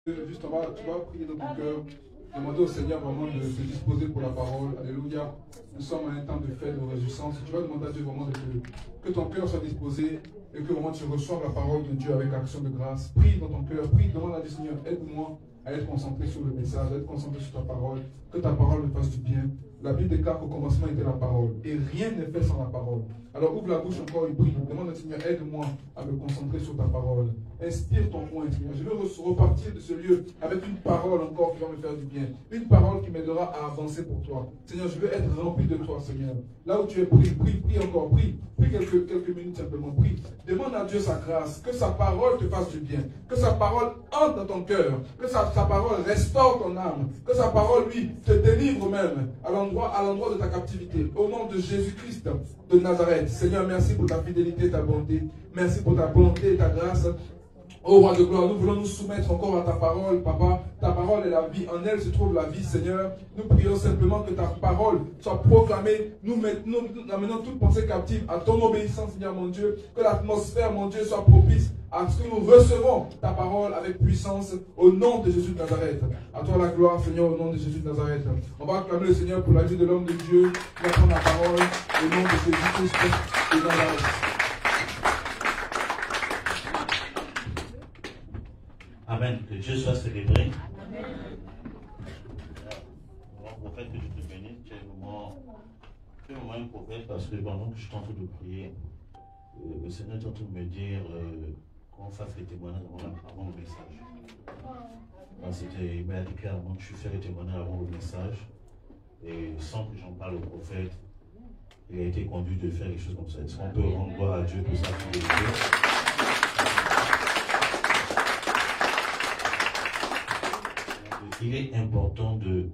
Juste tu vas prier dans ton cœur, demander au Seigneur vraiment de se disposer pour la parole. Alléluia. Nous sommes en un temps de fête, de réjouissance. Tu vas demander à Dieu vraiment que ton cœur soit disposé et que vraiment tu reçoives la parole de Dieu avec action de grâce. Prie dans ton cœur, prie, demande à Dieu, Seigneur, aide-moi à être concentré sur le message, à être concentré sur ta parole, que ta parole me fasse du bien. La Bible déclare qu'au commencement était la parole et rien n'est fait sans la parole. Alors ouvre la bouche encore et prie. Demande au Seigneur, aide-moi à me concentrer sur ta parole. Inspire ton point, Seigneur. Je veux repartir de ce lieu avec une parole encore qui va me faire du bien. Une parole qui m'aidera à avancer pour toi. Seigneur, je veux être rempli de toi, Seigneur. Là où tu es, prie encore, prie. Prie quelques minutes simplement, prie. Demande à Dieu sa grâce, que sa parole te fasse du bien. Que sa parole entre dans ton cœur. Que sa parole restaure ton âme. Que sa parole, lui, te délivre même à l'endroit de ta captivité. Au nom de Jésus-Christ de Nazareth. Seigneur, merci pour ta fidélité et ta bonté. Merci pour ta bonté et ta grâce. Ô roi de gloire, nous voulons nous soumettre encore à ta parole, Papa. Ta parole est la vie, en elle se trouve la vie, Seigneur. Nous prions simplement que ta parole soit proclamée. Nous amenons toute pensée captive à ton obéissance, Seigneur mon Dieu. Que l'atmosphère, mon Dieu, soit propice à ce que nous recevons ta parole avec puissance au nom de Jésus de Nazareth. À toi la gloire, Seigneur, au nom de Jésus de Nazareth. On va acclamer le Seigneur pour la vie de l'homme de Dieu. Qui va prendre la parole au nom de Jésus-Christ de Nazareth. Amen. Que Dieu soit célébré. Amen. Mon prophète, que je te bénisse. Tu es vraiment un prophète parce que pendant que je suis en train de prier, le Seigneur est en train de me dire qu'on fasse les témoignages avant le message. Il m'a dit clairement que je fais les témoignages avant le message. Et sans que j'en parle au prophète, il a été conduit de faire des choses comme ça. Est-ce qu'on peut rendre gloire à Dieu pour sa fidélité? Il est important de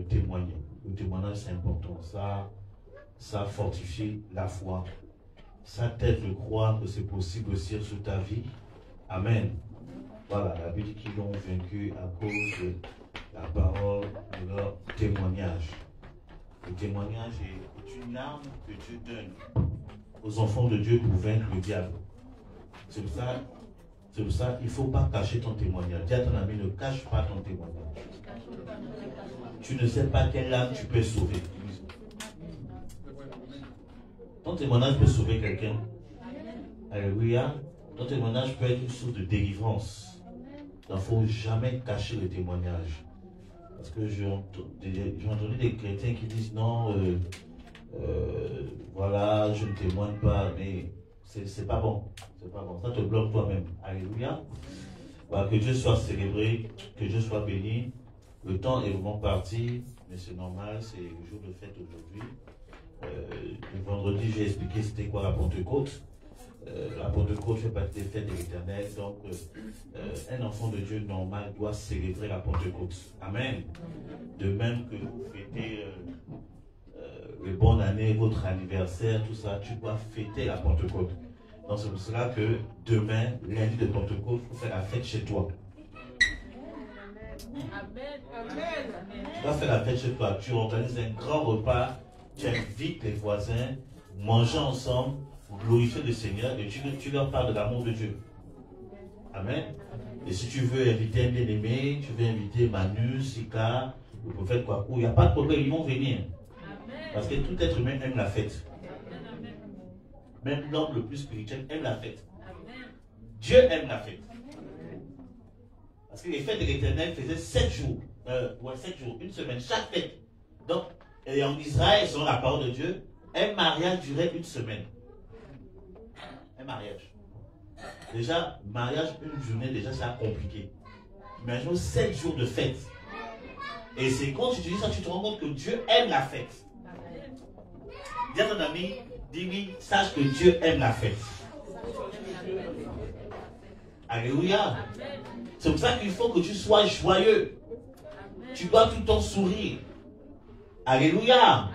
témoigner. Le témoignage, c'est important. Ça fortifie la foi. Ça t'aide de croire que c'est possible aussi sur ta vie. Amen. Voilà, la Bible dit qu'ils l'ont vaincu à cause de la parole de leur témoignage. Le témoignage est une arme que Dieu donne aux enfants de Dieu pour vaincre le diable. C'est pour ça qu'il ne faut pas cacher ton témoignage. Dis à ton ami, ne cache pas ton témoignage. Tu ne sais pas quelle âme tu peux sauver. Ton témoignage peut sauver quelqu'un. Alléluia. Ton témoignage peut être une source de délivrance. Il ne faut jamais cacher le témoignage. Parce que j'ai entendu des chrétiens qui disent non, voilà, je ne témoigne pas, mais c'est pas bon. C'est pas bon. Ça te bloque toi-même. Alléluia. Voilà, que Dieu soit célébré, que Dieu soit béni. Le temps est vraiment parti, mais c'est normal, c'est le jour de fête aujourd'hui. Le vendredi, j'ai expliqué c'était quoi la Pentecôte. La Pentecôte fait partie des fêtes de l'Éternel, donc un enfant de Dieu normal doit célébrer la Pentecôte. Amen. De même que vous fêtez les bonnes années, votre anniversaire, tout ça, tu dois fêter la Pentecôte. Donc c'est pour cela que demain, lundi de Pentecôte, il faut faire la fête chez toi. Tu vas faire la fête chez toi, tu organises un grand repas, tu invites les voisins, manger ensemble, glorifier le Seigneur et tu leur parles de l'amour de Dieu. Amen. Et si tu veux inviter un bien-aimé, tu veux inviter Manu, Sika, le prophète Kwaku, il n'y a pas de problème, ils vont venir. Parce que tout être humain aime la fête. Même l'homme le plus spirituel aime la fête. Dieu aime la fête. Parce que les fêtes de l'Éternel faisaient 7 jours. 7 jours, une semaine, chaque fête. Donc, et en Israël, selon la parole de Dieu, un mariage durait une semaine. Un mariage. Déjà, mariage, une journée, déjà, c'est compliqué. Imaginons 7 jours de fête. Et c'est quand tu te dis ça, tu te rends compte que Dieu aime la fête. Dis à ton ami, dis-lui, sache que Dieu aime la fête. Alléluia. C'est pour ça qu'il faut que tu sois joyeux. Tu dois tout le temps sourire. Alléluia.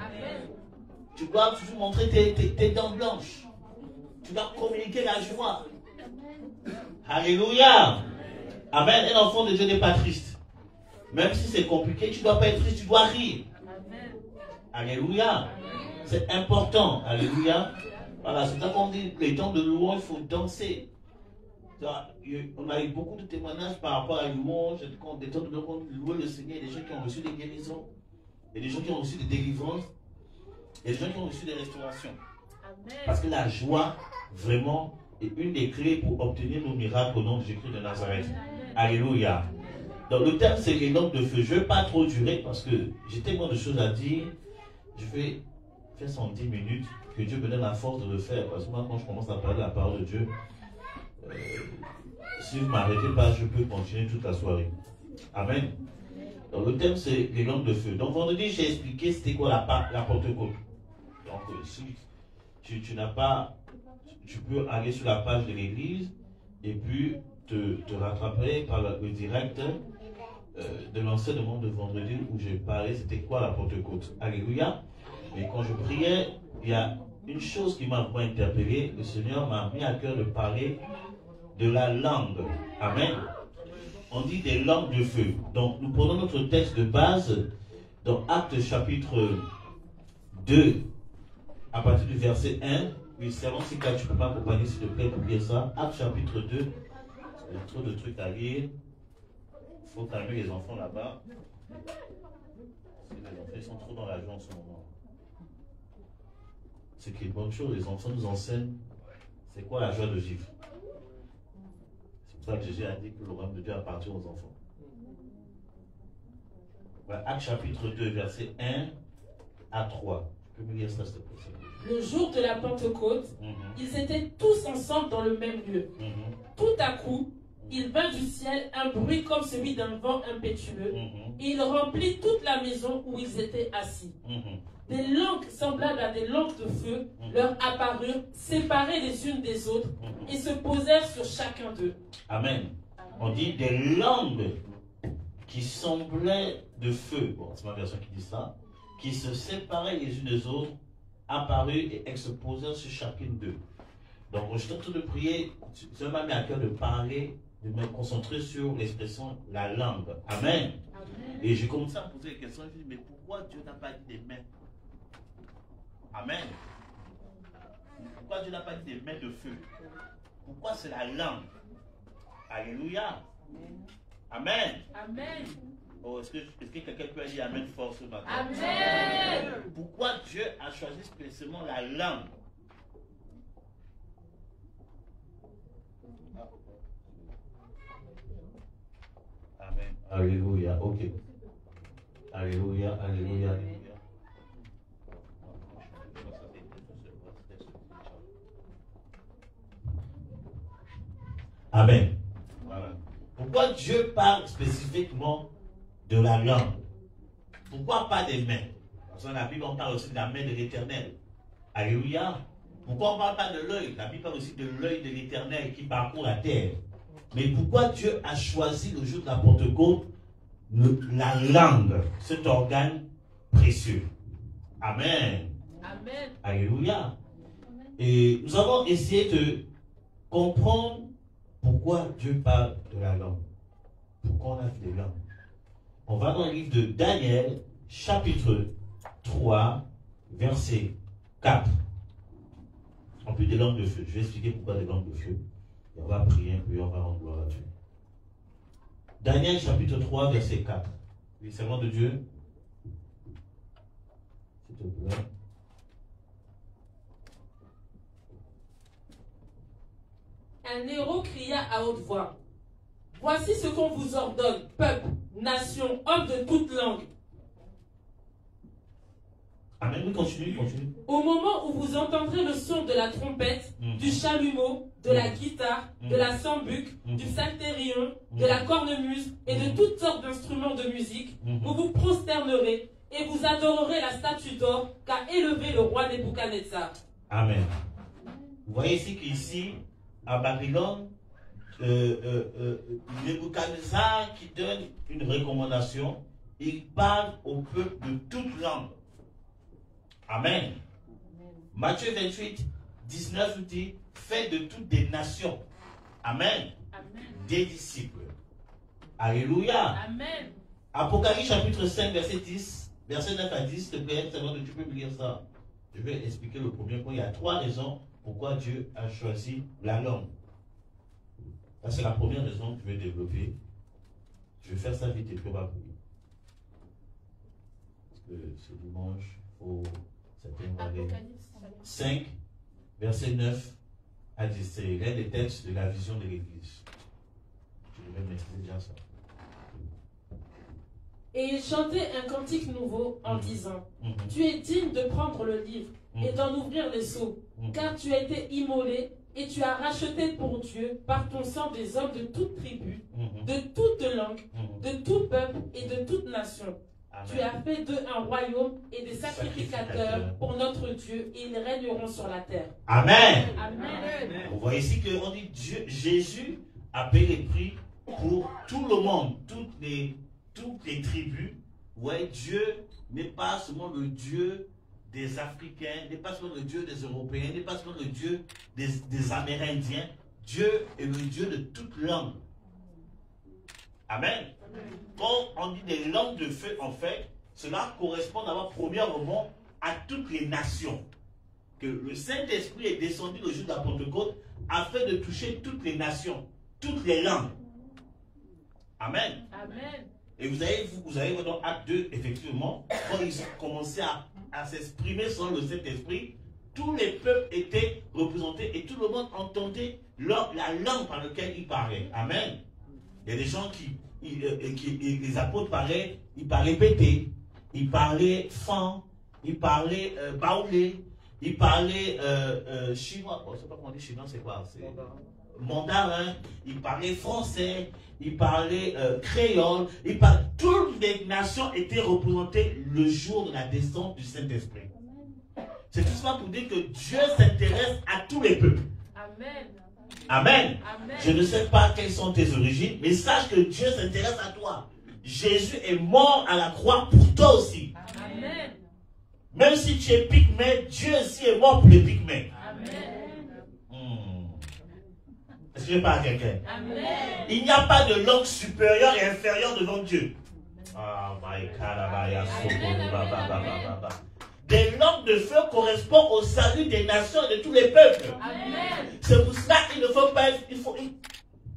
Tu dois toujours montrer tes dents blanches. Tu dois communiquer la joie. Alléluia. Amen. Un enfant de Dieu n'est pas triste. Même si c'est compliqué, tu ne dois pas être triste, tu dois rire. Alléluia. C'est important. Alléluia. Voilà, c'est ça qu'on dit, les temps de louange, il faut danser. On a eu beaucoup de témoignages par rapport à l'humour, des temps de louer le Seigneur, des gens qui ont reçu des guérisons, et des gens qui ont reçu des délivrances, et des gens qui ont reçu des restaurations. Amen. Parce que la joie, vraiment, est une des clés pour obtenir nos miracles au nom de Jésus de Nazareth. Amen. Alléluia. Donc le thème c'est les lampes de feu. Je ne vais pas trop durer parce que j'ai tellement de choses à dire. Je vais faire ça en 10 minutes. Que Dieu me donne la force de le faire. Parce que moi, quand je commence à parler de la parole de Dieu, si vous ne m'arrêtez pas, je peux continuer toute la soirée. Amen. Donc le thème c'est les lampes de feu. Donc vendredi, j'ai expliqué c'était quoi la Pentecôte. Donc si tu n'as pas, tu peux aller sur la page de l'église et puis te rattraper par le direct de l'enseignement de vendredi où j'ai parlé c'était quoi la Pentecôte. Alléluia. Mais quand je priais, il y a une chose qui m'a vraiment interpellé. Le Seigneur m'a mis à cœur de parler de la langue. Amen. On dit des langues de feu. Donc nous prenons notre texte de base dans Actes chapitre 2 à partir du verset 1. Oui, c'est avant si tu ne peux pas accompagner s'il te plaît pour lire ça. Actes chapitre 2. Il y a trop de trucs à lire. Il faut calmer les enfants là-bas. Les enfants ils sont trop dans la joie en ce moment. C'est qui est une bonne chose. Les enfants nous enseignent c'est quoi la joie de vivre. C'est pour ça que Jésus a dit que le royaume de Dieu appartient aux enfants. Voilà, Actes chapitre 2, verset 1 à 3. Tu peux me lire ça, s'il te plaît. Le jour de la Pentecôte, ils étaient tous ensemble dans le même lieu. Tout à coup, il vint du ciel un bruit comme celui d'un vent impétueux, et il remplit toute la maison où ils étaient assis. Des langues semblables à des langues de feu leur apparurent, séparées les unes des autres, et se posèrent sur chacun d'eux. Amen. On dit des langues qui semblaient de feu. Bon, c'est ma version qui dit ça. Qui se séparaient les unes des autres, apparurent et elles se posèrent sur chacune d'eux. Donc, je suis en train de prier. Ça m'a mis à cœur de parler, de me concentrer sur l'expression la langue. Amen. Amen. Et j'ai commencé à me poser des questions. Je me dis, mais pourquoi Dieu n'a pas dit des mains? Amen. Pourquoi Dieu n'a pas dit des mains de feu? Pourquoi c'est la langue? Alléluia. Amen. Amen. Oh, est-ce que quelqu'un peut dire Amen fort ce matin? Amen. Pourquoi Dieu a choisi spécialement la langue? Amen. Alléluia. Ok. Alléluia. Alléluia. Alléluia. Amen. Voilà. Pourquoi Dieu parle spécifiquement de la langue? Pourquoi pas des mains? Parce que dans la Bible, on parle aussi de la main de l'Éternel. Alléluia. Pourquoi on ne parle pas de l'œil? La Bible parle aussi de l'œil de l'Éternel qui parcourt la terre. Mais pourquoi Dieu a choisi le jour de la Pentecôte la langue, cet organe précieux? Amen. Amen. Alléluia. Et nous avons essayé de comprendre pourquoi Dieu parle de la langue. Pourquoi on a fait des langues? On va dans le livre de Daniel, chapitre 3, verset 4. En plus des langues de feu. Je vais expliquer pourquoi des langues de feu. Et on va prier un peu et on va rendre gloire à Dieu. Daniel, chapitre 3, verset 4. Les servants de Dieu. S'il te plaît. Un héros cria à haute voix. Voici ce qu'on vous ordonne, peuple, nation, hommes de toute langue. Amen, oui, continue. Au moment où vous entendrez le son de la trompette, du chalumeau, de la guitare, de la sambuc, du psalterion, de la cornemuse et de toutes sortes d'instruments de musique, vous vous prosternerez et vous adorerez la statue d'or qu'a élevée le roi Nebuchadnezzar. Amen. Vous voyez ici qu'ici, à Babylone, Nebuchadnezzar qui donne une recommandation, il parle au peuple de toute langue. Amen. Matthieu 28, 19 dit, fait de toutes des nations. Amen. Amen. Des disciples. Alléluia. Amen. Apocalypse chapitre 5, verset 10, verset 9 à 10, s'il te plaît, tu peux me lire ça. Je vais expliquer le premier point. Il y a 3 raisons pourquoi Dieu a choisi la langue. C'est la première raison que je vais développer. Je vais faire ça vite et puis on va prier. Parce que ce dimanche, il faut certaines aller. 5, verset 9 à 10. C'est l'un des textes de la vision de l'Église. Je vais maîtriser bien ça. Et il chantait un cantique nouveau en disant, tu es digne de prendre le livre et d'en ouvrir les sceaux, car tu as été immolé et tu as racheté pour Dieu par ton sang des hommes de toute tribu, de toute langue, de tout peuple et de toute nation. Amen. Tu as fait d'eux un royaume et des sacrificateurs pour notre Dieu, et ils régneront sur la terre. Amen. Amen. On voit ici qu'on dit Dieu, Jésus a payé les prix pour tout le monde, toutes les tribus. Ouais, Dieu n'est pas seulement le Dieu des Africains, n'est pas seulement le Dieu des Européens, n'est pas seulement le Dieu des Amérindiens. Dieu est le Dieu de toutes langues. Amen. Quand on dit des langues de feu, en fait, cela correspond d'abord premièrement à toutes les nations. Que le Saint-Esprit est descendu le jour de la Pentecôte afin de toucher toutes les nations, toutes les langues. Amen. Amen. Et vous avez dans Acte 2, effectivement, quand ils ont commencé à s'exprimer sans le Saint-Esprit, tous les peuples étaient représentés et tout le monde entendait la langue par laquelle ils parlaient. Amen. Il y a des gens les apôtres parlaient, ils parlaient pété, ils parlaient fan, ils parlaient baoulé, ils parlaient chinois. Je ne sais pas comment on dit chinois, c'est quoi? Mandarin, ils parlaient français, ils parlaient créole, toutes les nations étaient représentées le jour de la descente du Saint-Esprit. C'est tout ça pour dire que Dieu s'intéresse à tous les peuples. Amen. Amen. Amen. Je ne sais pas quelles sont tes origines, mais sache que Dieu s'intéresse à toi. Jésus est mort à la croix pour toi aussi. Amen. Même si tu es pygmée, Dieu aussi est mort pour les pygmées. Amen. Est-ce que je parle à quelqu'un? Amen. Il n'y a pas de langue supérieure et inférieure devant Dieu. Des langues de feu correspondent au salut des nations et de tous les peuples. C'est pour cela qu'il ne faut pas être...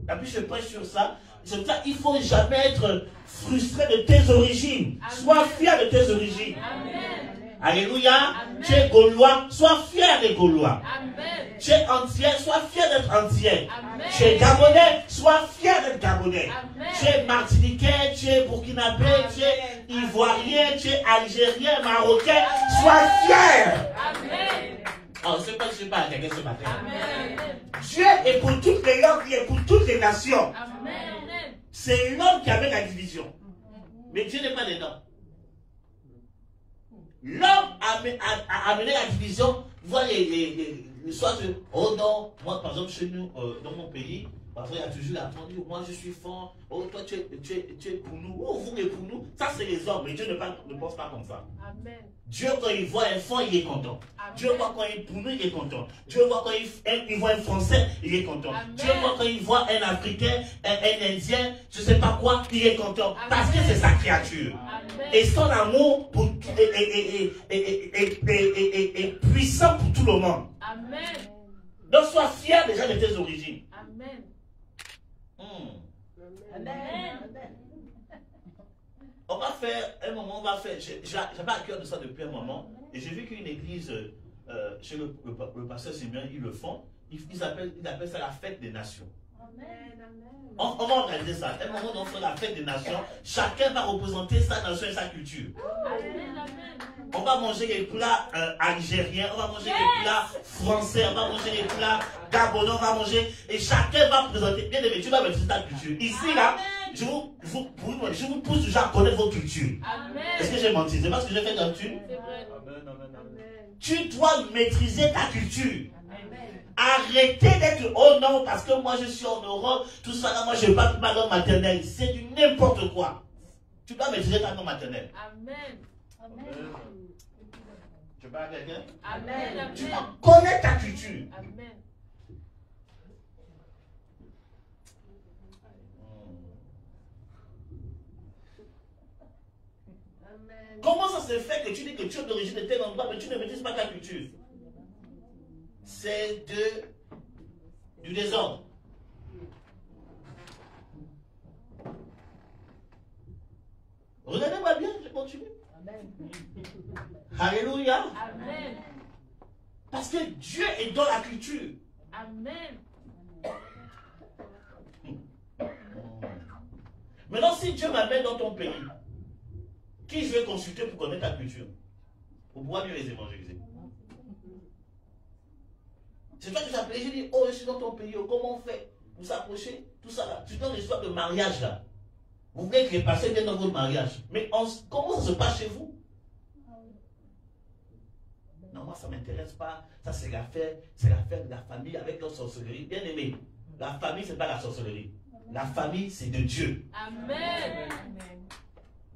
La plus je prêche sur ça. C'est pour ça qu'il ne faut jamais être frustré de tes origines. Amen. Sois fier de tes origines. Amen. Alléluia. Amen. Tu es Gaulois, sois fier des Gaulois. Amen. Tu es Antillais, sois fier d'être Antillais. Amen. Tu es Gabonais, sois fier d'être Gabonais. Amen. Tu es Martiniquais, tu es Burkinabé, tu es Ivoirien, tu es Algérien, Marocain, sois fier. Amen. Oh, je ne sais pas si je parle à quelqu'un ce matin. Amen. Dieu est pour toutes les langues, il est pour toutes les nations. Amen. C'est l'homme qui avait la division. Mais Dieu n'est pas dedans. L'homme a amené la division. Vous voyez soit oh non, moi par exemple chez nous, dans mon pays, parfois il y a toujours la dit, moi je suis fort, oh toi tu es pour nous, oh vous êtes pour nous. Ça c'est les hommes, mais Dieu ne pense pas comme ça. Amen. Dieu quand il voit un fond, il est content. Amen. Dieu voit quand il est pour nous, il est content. Dieu voit quand il voit un Français, il est content. Amen. Dieu voit quand il voit un Africain, un Indien, je ne sais pas quoi, il est content. Amen. Parce que c'est sa créature. Amen. Et son amour est puissant pour tout le monde. Amen. Donc sois fier déjà de tes origines. Amen. Amen. On va faire un moment, j'avais à cœur de ça depuis un moment, et j'ai vu qu'une église, chez le pasteur Simeon, ils le font, ils appellent ça la fête des nations. On va organiser ça. Un moment, on fait la fête des nations. Chacun va représenter sa nation et sa culture. On va manger les plats algériens, on va manger les plats français, on va manger les plats gabonais, on va manger. Et chacun va présenter. Bien aimé, tu vas maîtriser ta culture. Ici, là, je vous pousse déjà à connaître vos cultures. Est-ce que j'ai menti? C'est pas ce que j'ai fait d'habitude? Tu dois maîtriser ta culture. Arrêtez d'être oh non, parce que moi je suis en Europe, tout ça là, moi je parle ma langue maternelle. C'est du n'importe quoi. Tu dois maîtriser ta langue maternelle. Amen. Amen. Tu parles à quelqu'un? Amen. Tu dois connaître ta culture. Amen. Comment ça se fait que tu dis que tu es d'origine de tel endroit, mais tu ne maîtrises pas ta culture? C'est du désordre. Alléluia. Amen. Parce que Dieu est dans la culture. Amen. Maintenant, si Dieu m'amène dans ton pays, qui je vais consulter pour connaître ta culture? Pour pouvoir mieux les évangéliser. C'est toi que j'ai appelé, j'ai dit, oh, je suis dans ton pays, oh, comment on fait? Vous s'approchez, tout ça là. Tu donnes l'histoire de mariage là. Vous voulez que les pasteurs viennent dans votre mariage. Mais comment ça se passe chez vous? Non, moi ça ne m'intéresse pas. Ça c'est l'affaire de la famille avec leur sorcellerie. Bien aimé, la famille c'est pas la sorcellerie. La famille c'est de Dieu. Amen.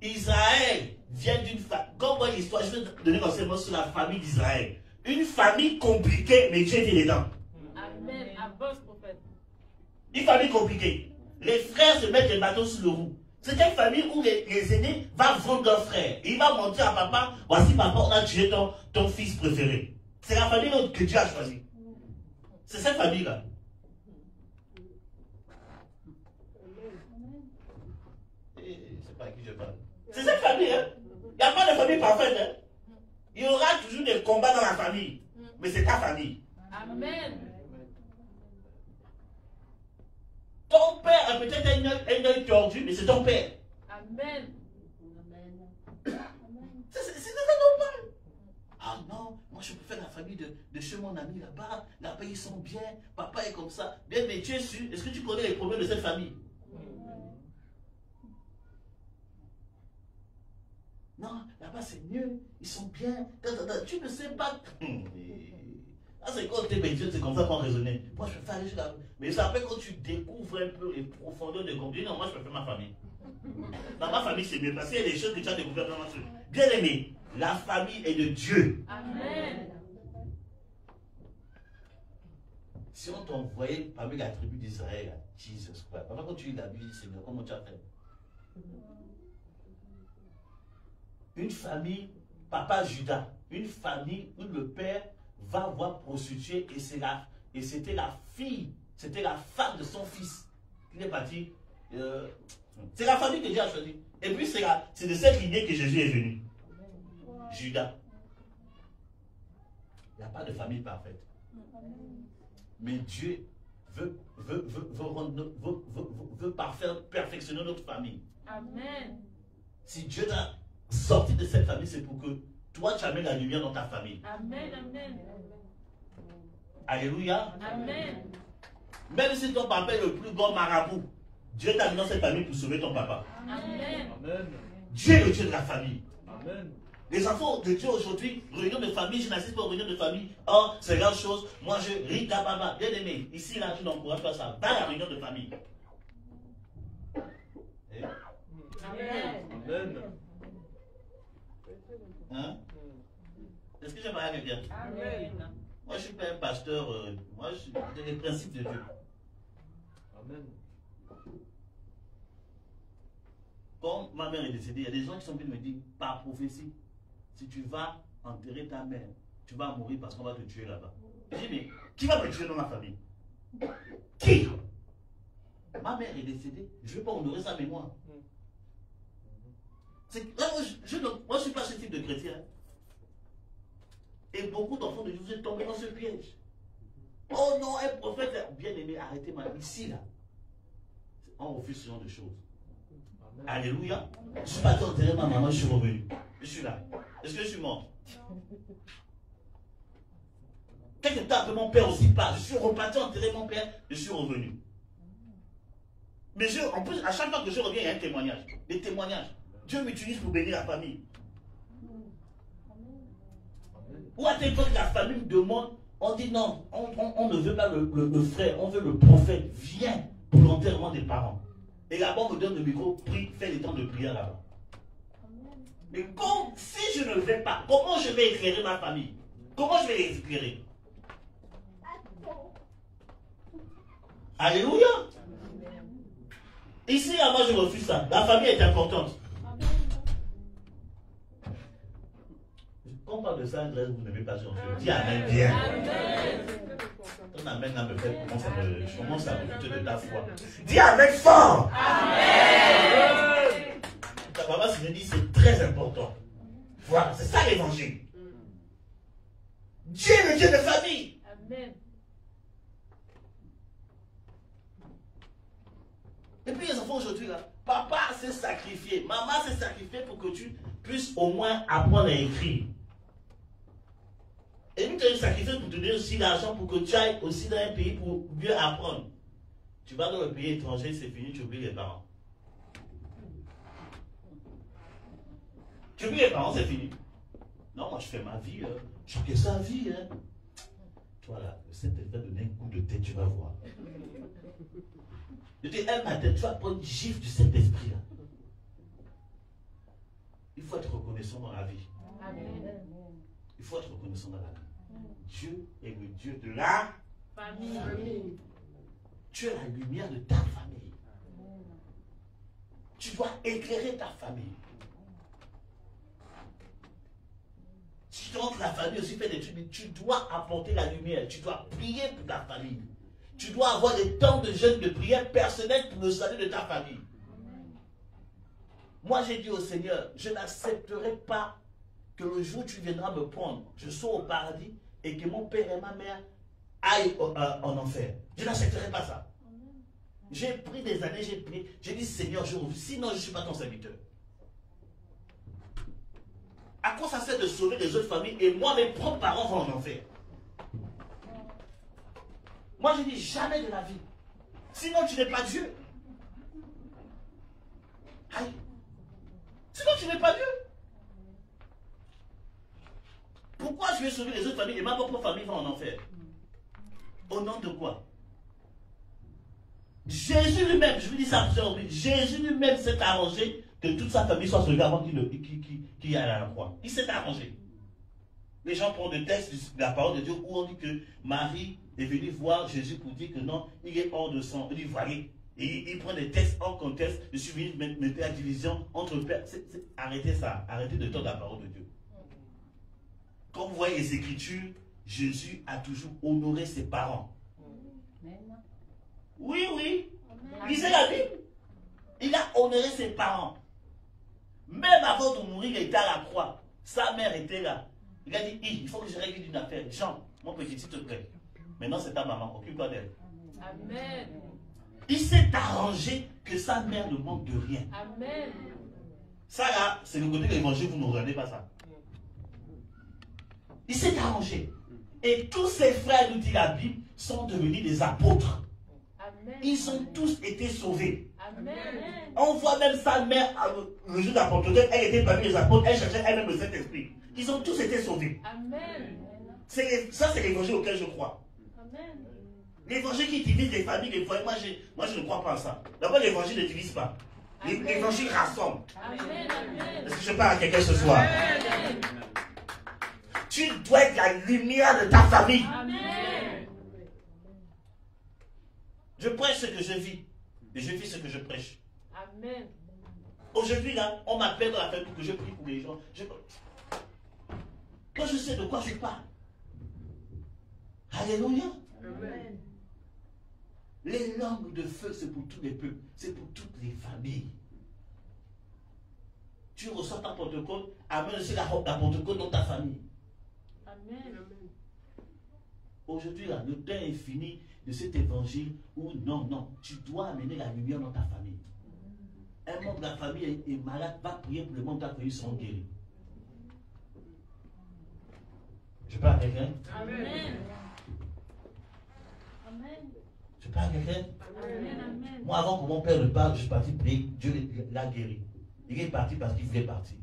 Israël vient d'une famille. Comme moi l'histoire, je vais donner un enseignement sur la famille d'Israël. Une famille compliquée, mais Dieu était dedans. Amen. Avance, prophète. Une famille compliquée. Les frères se mettent les bâtons sous le roue. C'est une famille où les aînés vont vendre leur frère. Il va montrer à papa, voici papa, on a tué ton fils préféré. C'est la famille que Dieu a choisie. C'est cette famille-là. C'est pas à qui je parle. C'est cette famille, hein. Il n'y a pas de famille parfaite, hein. Il y aura toujours des combats dans la famille. Mais c'est ta famille. Amen. Ton père a peut-être un œil tordu, mais c'est ton père. Amen. C'est normal. Ah non, moi je préfère la famille de chez mon ami là-bas. Là-bas ils sont bien. Papa est comme ça. Bien, mais tu es sûr. Est-ce que tu connais les problèmes de cette famille? Non, là-bas c'est mieux. Ils sont bien. Tu ne sais pas. Ah, c'est quand tu es médium, c'est comme ça qu'on raisonnait. Moi, je préfère aller chez la... Mais ça après, quand tu découvres un peu les profondeurs de compagnie, non, moi, je préfère ma famille. Dans ma famille, c'est mieux. Parce qu'il y a des choses que tu as découvertes dans ma famille. Bien aimé, la famille est de Dieu. Amen. Si on t'envoyait parmi la tribu d'Israël, Jesus Christ, quand tu lis la Bible, Seigneur, comment tu as fait? Une famille, papa Judas, une famille où le père va voir prostituée et c'était la fille, c'était la femme de son fils qui est parti. C'est la famille que Dieu a choisie. Et puis c'est de cette lignée que Jésus est venu. Judas. Il n'y a pas de famille parfaite. Mais Dieu veut perfectionner notre famille. Amen. Si Dieu t'a sorti de cette famille, c'est pour que toi tu amènes la lumière dans ta famille. Amen. Amen. Alléluia. Amen. Même si ton papa est le plus grand marabout, Dieu t'a mis dans cette famille pour sauver ton papa. Amen. Amen. Dieu est le Dieu de la famille. Amen. Les enfants de Dieu aujourd'hui, réunion de famille, je n'assiste pas aux réunions de famille. Oh, c'est grande chose. Moi, je ris baba. Bien aimé, ici, là, tu n'encourages pas ça. Va à la réunion de famille. Amen. Amen. Hein? Est-ce que j'ai parlé bien? Amen. Moi, je ne suis pas un pasteur. Moi, j'ai les principes de Dieu. Amen. Quand ma mère est décédée, il y a des gens qui sont venus me dire, par prophétie, si tu vas enterrer ta mère, tu vas mourir parce qu'on va te tuer là-bas. Je dis, mais qui va me tuer dans ma famille? Qui? Ma mère est décédée, je ne vais pas honorer sa mémoire. Moi, je ne suis pas ce type de chrétien. Et beaucoup d'enfants de Dieu sont tombés dans ce piège. Oh non, un prophète, bien aimé, arrêtez-moi. Ici, là, on refuse ce genre de choses. Amen. Alléluia. Je ne suis pas enterré ma maman, je suis revenu. Je suis là. Est-ce que je suis mort? Quelque temps après, mon père aussi part. Je suis reparti enterrer mon père, je suis revenu. Mais en plus, à chaque fois que je reviens, il y a un témoignage. Des témoignages. Dieu m'utilise pour bénir la famille. Ou à tel point que la famille me demande, on dit non, on ne veut pas le frère, on veut le prophète. Viens pour l'enterrement des parents. Et là-bas, on me donne le micro, prie, fais les temps de prière là-bas. Mais si je ne vais pas, comment je vais éclairer ma famille? Comment je vais les éclairer? Alléluia. Ici, moi, je refuse ça. La famille est importante. Quand on parle de ça, vous n'aimez pas ce qu'on fait. Dis amen bien. Ton amen là me fait je commence à me douter de ta foi. Dis amen fort. Amen. Ta maman se dit c'est très important. Voilà, c'est ça l'évangile. Dieu est le Dieu de famille. Amen. Et puis les enfants aujourd'hui, là, papa s'est sacrifié, maman s'est sacrifiée pour que tu puisses au moins apprendre à écrire. Et nous, tu as sacrifié pour te donner aussi l'argent pour que tu ailles aussi dans un pays pour mieux apprendre. Tu vas dans le pays étranger, c'est fini, tu oublies les parents. Tu oublies les parents, c'est fini. Non, moi je fais ma vie, chacun sa vie. Toi là, le Saint-Esprit va donner un coup de tête, tu vas voir. Je te dis, ma tête, tu vas prendre une gifle du Saint-Esprit là. Il faut être reconnaissant dans la vie. Amen. Il faut être reconnaissant dans la vie. Dieu est le Dieu de la Famille. Tu es la lumière de ta famille. Tu dois éclairer ta famille. Si tu rentres la famille aussi fait des trucs, tu dois apporter la lumière. Tu dois prier pour ta famille. Tu dois avoir des temps de jeûne de prière personnelle pour le salut de ta famille. Moi, j'ai dit au Seigneur, je n'accepterai pas que le jour où tu viendras me prendre, je sois au paradis et que mon père et ma mère aillent en enfer. Je n'accepterai pas ça. J'ai pris des années, j'ai prié, j'ai dit Seigneur, je refuse, sinon je ne suis pas ton serviteur. À quoi ça sert de sauver les autres familles et moi, mes propres parents vont en enfer? Moi, je dis jamais de la vie. Sinon, tu n'es pas Dieu. Aïe. Sinon, tu n'es pas Dieu. Pourquoi je vais sauver les autres familles et ma propre famille va en enfer? Au nom de quoi? Jésus lui-même, je vous dis ça aujourd'hui, Jésus lui-même s'est arrangé que toute sa famille soit sauvée avant qu'il aille à la croix. Il s'est arrangé. Les gens prennent des textes de la parole de Dieu où on dit que Marie est venue voir Jésus pour dire que non, il est hors de sang. Il dit, voyez. Et il prend des textes en contexte. Je suis venu mettre la division entre pères. Arrêtez ça. Arrêtez de tordre la parole de Dieu. Quand vous voyez les Écritures, Jésus a toujours honoré ses parents. Oui, oui. Lisez la Bible. Il a honoré ses parents. Même avant de mourir, il était à la croix. Sa mère était là. Il a dit, il faut que je règle une affaire. Jean, mon petit, s'il te plaît. Maintenant, c'est ta maman. Occupe-toi d'elle. Amen. Il s'est arrangé que sa mère ne manque de rien. Amen. Ça là, c'est le côté de l'évangile, vous ne regardez pas ça. Il s'est arrangé. Et tous ses frères, nous dit la Bible, sont devenus des apôtres. Amen. Ils ont tous été sauvés. Amen. On voit même sa mère, le jour d'apôtre, elle était parmi les apôtres, elle cherchait elle-même le Saint-Esprit. Ils ont tous été sauvés. Amen. Ça, c'est l'évangile auquel je crois. Amen. L'évangile qui divise les familles, les foyers, moi je ne crois pas à ça. D'abord, l'évangile ne divise pas. L'évangile rassemble. Amen. Amen. Est-ce que je parle à quelqu'un ce soir? Amen. Tu dois être la lumière de ta famille. Amen. Je prêche ce que je vis. Et je vis ce que je prêche. Amen. Aujourd'hui, là, on m'appelle dans la famille pour que je prie pour les gens. Quand je sais de quoi je parle. Alléluia. Amen. Les langues de feu, c'est pour tous les peuples. C'est pour toutes les familles. Tu reçois ta Pentecôte, amène aussi la Pentecôte dans ta famille. Amen. Aujourd'hui, là, le temps est fini de cet évangile où non, tu dois amener la lumière dans ta famille. Un membre de la famille est malade, va prier pour le membre de ta famille, ils seront guéris. Je parle à quelqu'un? Amen. Amen. Je parle à quelqu'un? Amen. Amen. Moi, avant que mon père ne parte, je suis parti prier, Dieu l'a guéri. Il est parti parce qu'il voulait partir.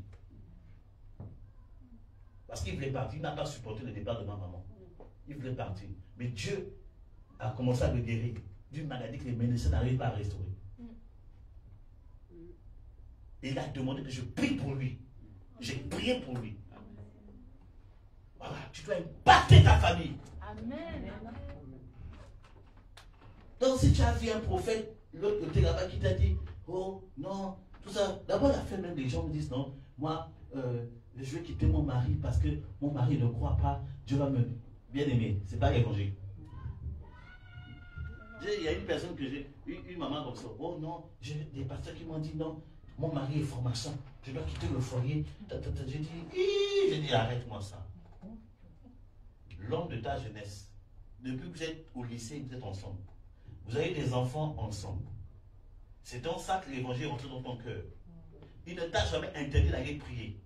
Parce qu'il voulait partir, il n'a pas supporté le départ de ma maman. Il voulait partir. Mais Dieu a commencé à le guérir d'une maladie que les médecins n'arrivent pas à restaurer. Et il a demandé que je prie pour lui. J'ai prié pour lui. Voilà, tu dois impacter ta famille. Amen. Donc si tu as vu un prophète, l'autre côté là-bas qui t'a dit, oh non, tout ça. D'abord la fin même, les gens me disent, non, moi, je vais quitter mon mari parce que mon mari ne croit pas, Dieu va me bien aimer. C'est pas l'évangile. Il y a une personne que j'ai, une maman comme ça, oh non, j'ai des pasteurs qui m'ont dit non, mon mari est franc-maçon, je dois quitter le foyer. J'ai dit, arrête-moi ça. L'homme de ta jeunesse, depuis que vous êtes au lycée, vous êtes ensemble. Vous avez des enfants ensemble. C'est dans ça que l'évangile est rentré dans ton cœur. Il ne t'a jamais interdit d'aller prier.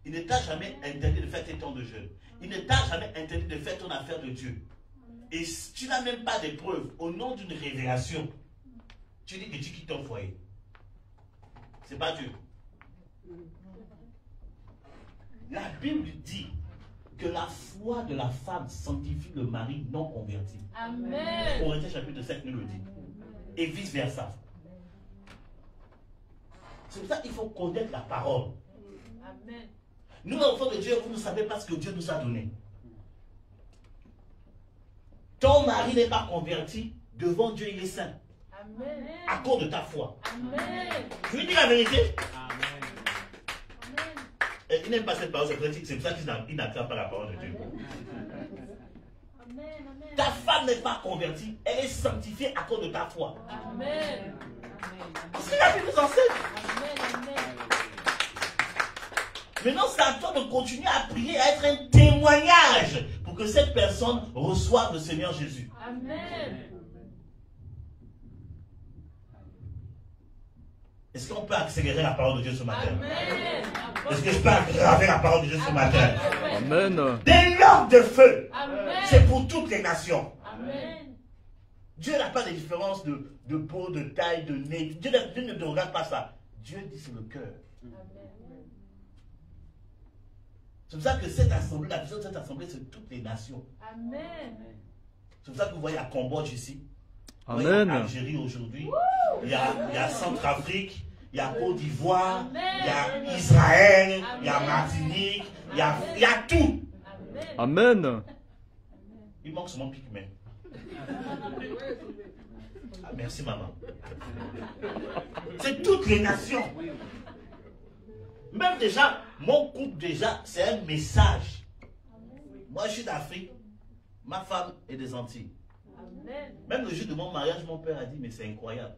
Il ne t'a jamais interdit de faire tes temps de jeûne. Il ne t'a jamais interdit de faire ton affaire de Dieu. Et si tu n'as même pas de preuves, au nom d'une révélation, tu dis que tu quittes ton foyer. C'est pas Dieu. La Bible dit que la foi de la femme sanctifie le mari non converti. Amen. Corinthiens chapitre 5 nous le dit. Et vice versa. C'est pour ça qu'il faut connaître la parole. Amen. Nous, enfants de Dieu, vous ne savez pas ce que Dieu nous a donné. Ton mari n'est pas converti, devant Dieu il est saint. Amen. À cause de ta foi. Amen. Je lui dis la vérité. Amen. Et il n'aime pas cette parole, c'est pour ça qu'il n'attend pas la parole de Dieu. Amen. Amen. Ta femme n'est pas convertie, elle est sanctifiée à cause de ta foi. Amen. C'est la Bible nous enseigne. Amen. Amen. Maintenant, c'est à toi de continuer à prier, à être un témoignage pour que cette personne reçoive le Seigneur Jésus. Amen. Est-ce qu'on peut accélérer la parole de Dieu ce matin? Amen. Est-ce que je peux aggraver la parole de Dieu ce matin? Amen. Des lampes de feu, Amen. c'est pour toutes les nations. Amen. Dieu n'a pas de différence de peau, de taille, de nez. Dieu ne regarde pas ça. Dieu dit c'est le cœur. C'est pour ça que cette assemblée, la vision de cette assemblée, c'est toutes les nations. Amen. C'est pour ça que vous voyez la Cambodge ici. Vous Amen. voyez Algérie aujourd'hui. Il y a Centrafrique, il y a Côte d'Ivoire, il y a Israël, il y a Martinique, il y a tout. Amen. Il manque seulement Pygmée. Ah, merci maman. C'est toutes les nations. Même déjà, mon couple déjà, c'est un message. Moi je suis d'Afrique, ma femme est des Antilles. Même le jour de mon mariage, mon père a dit, mais c'est incroyable.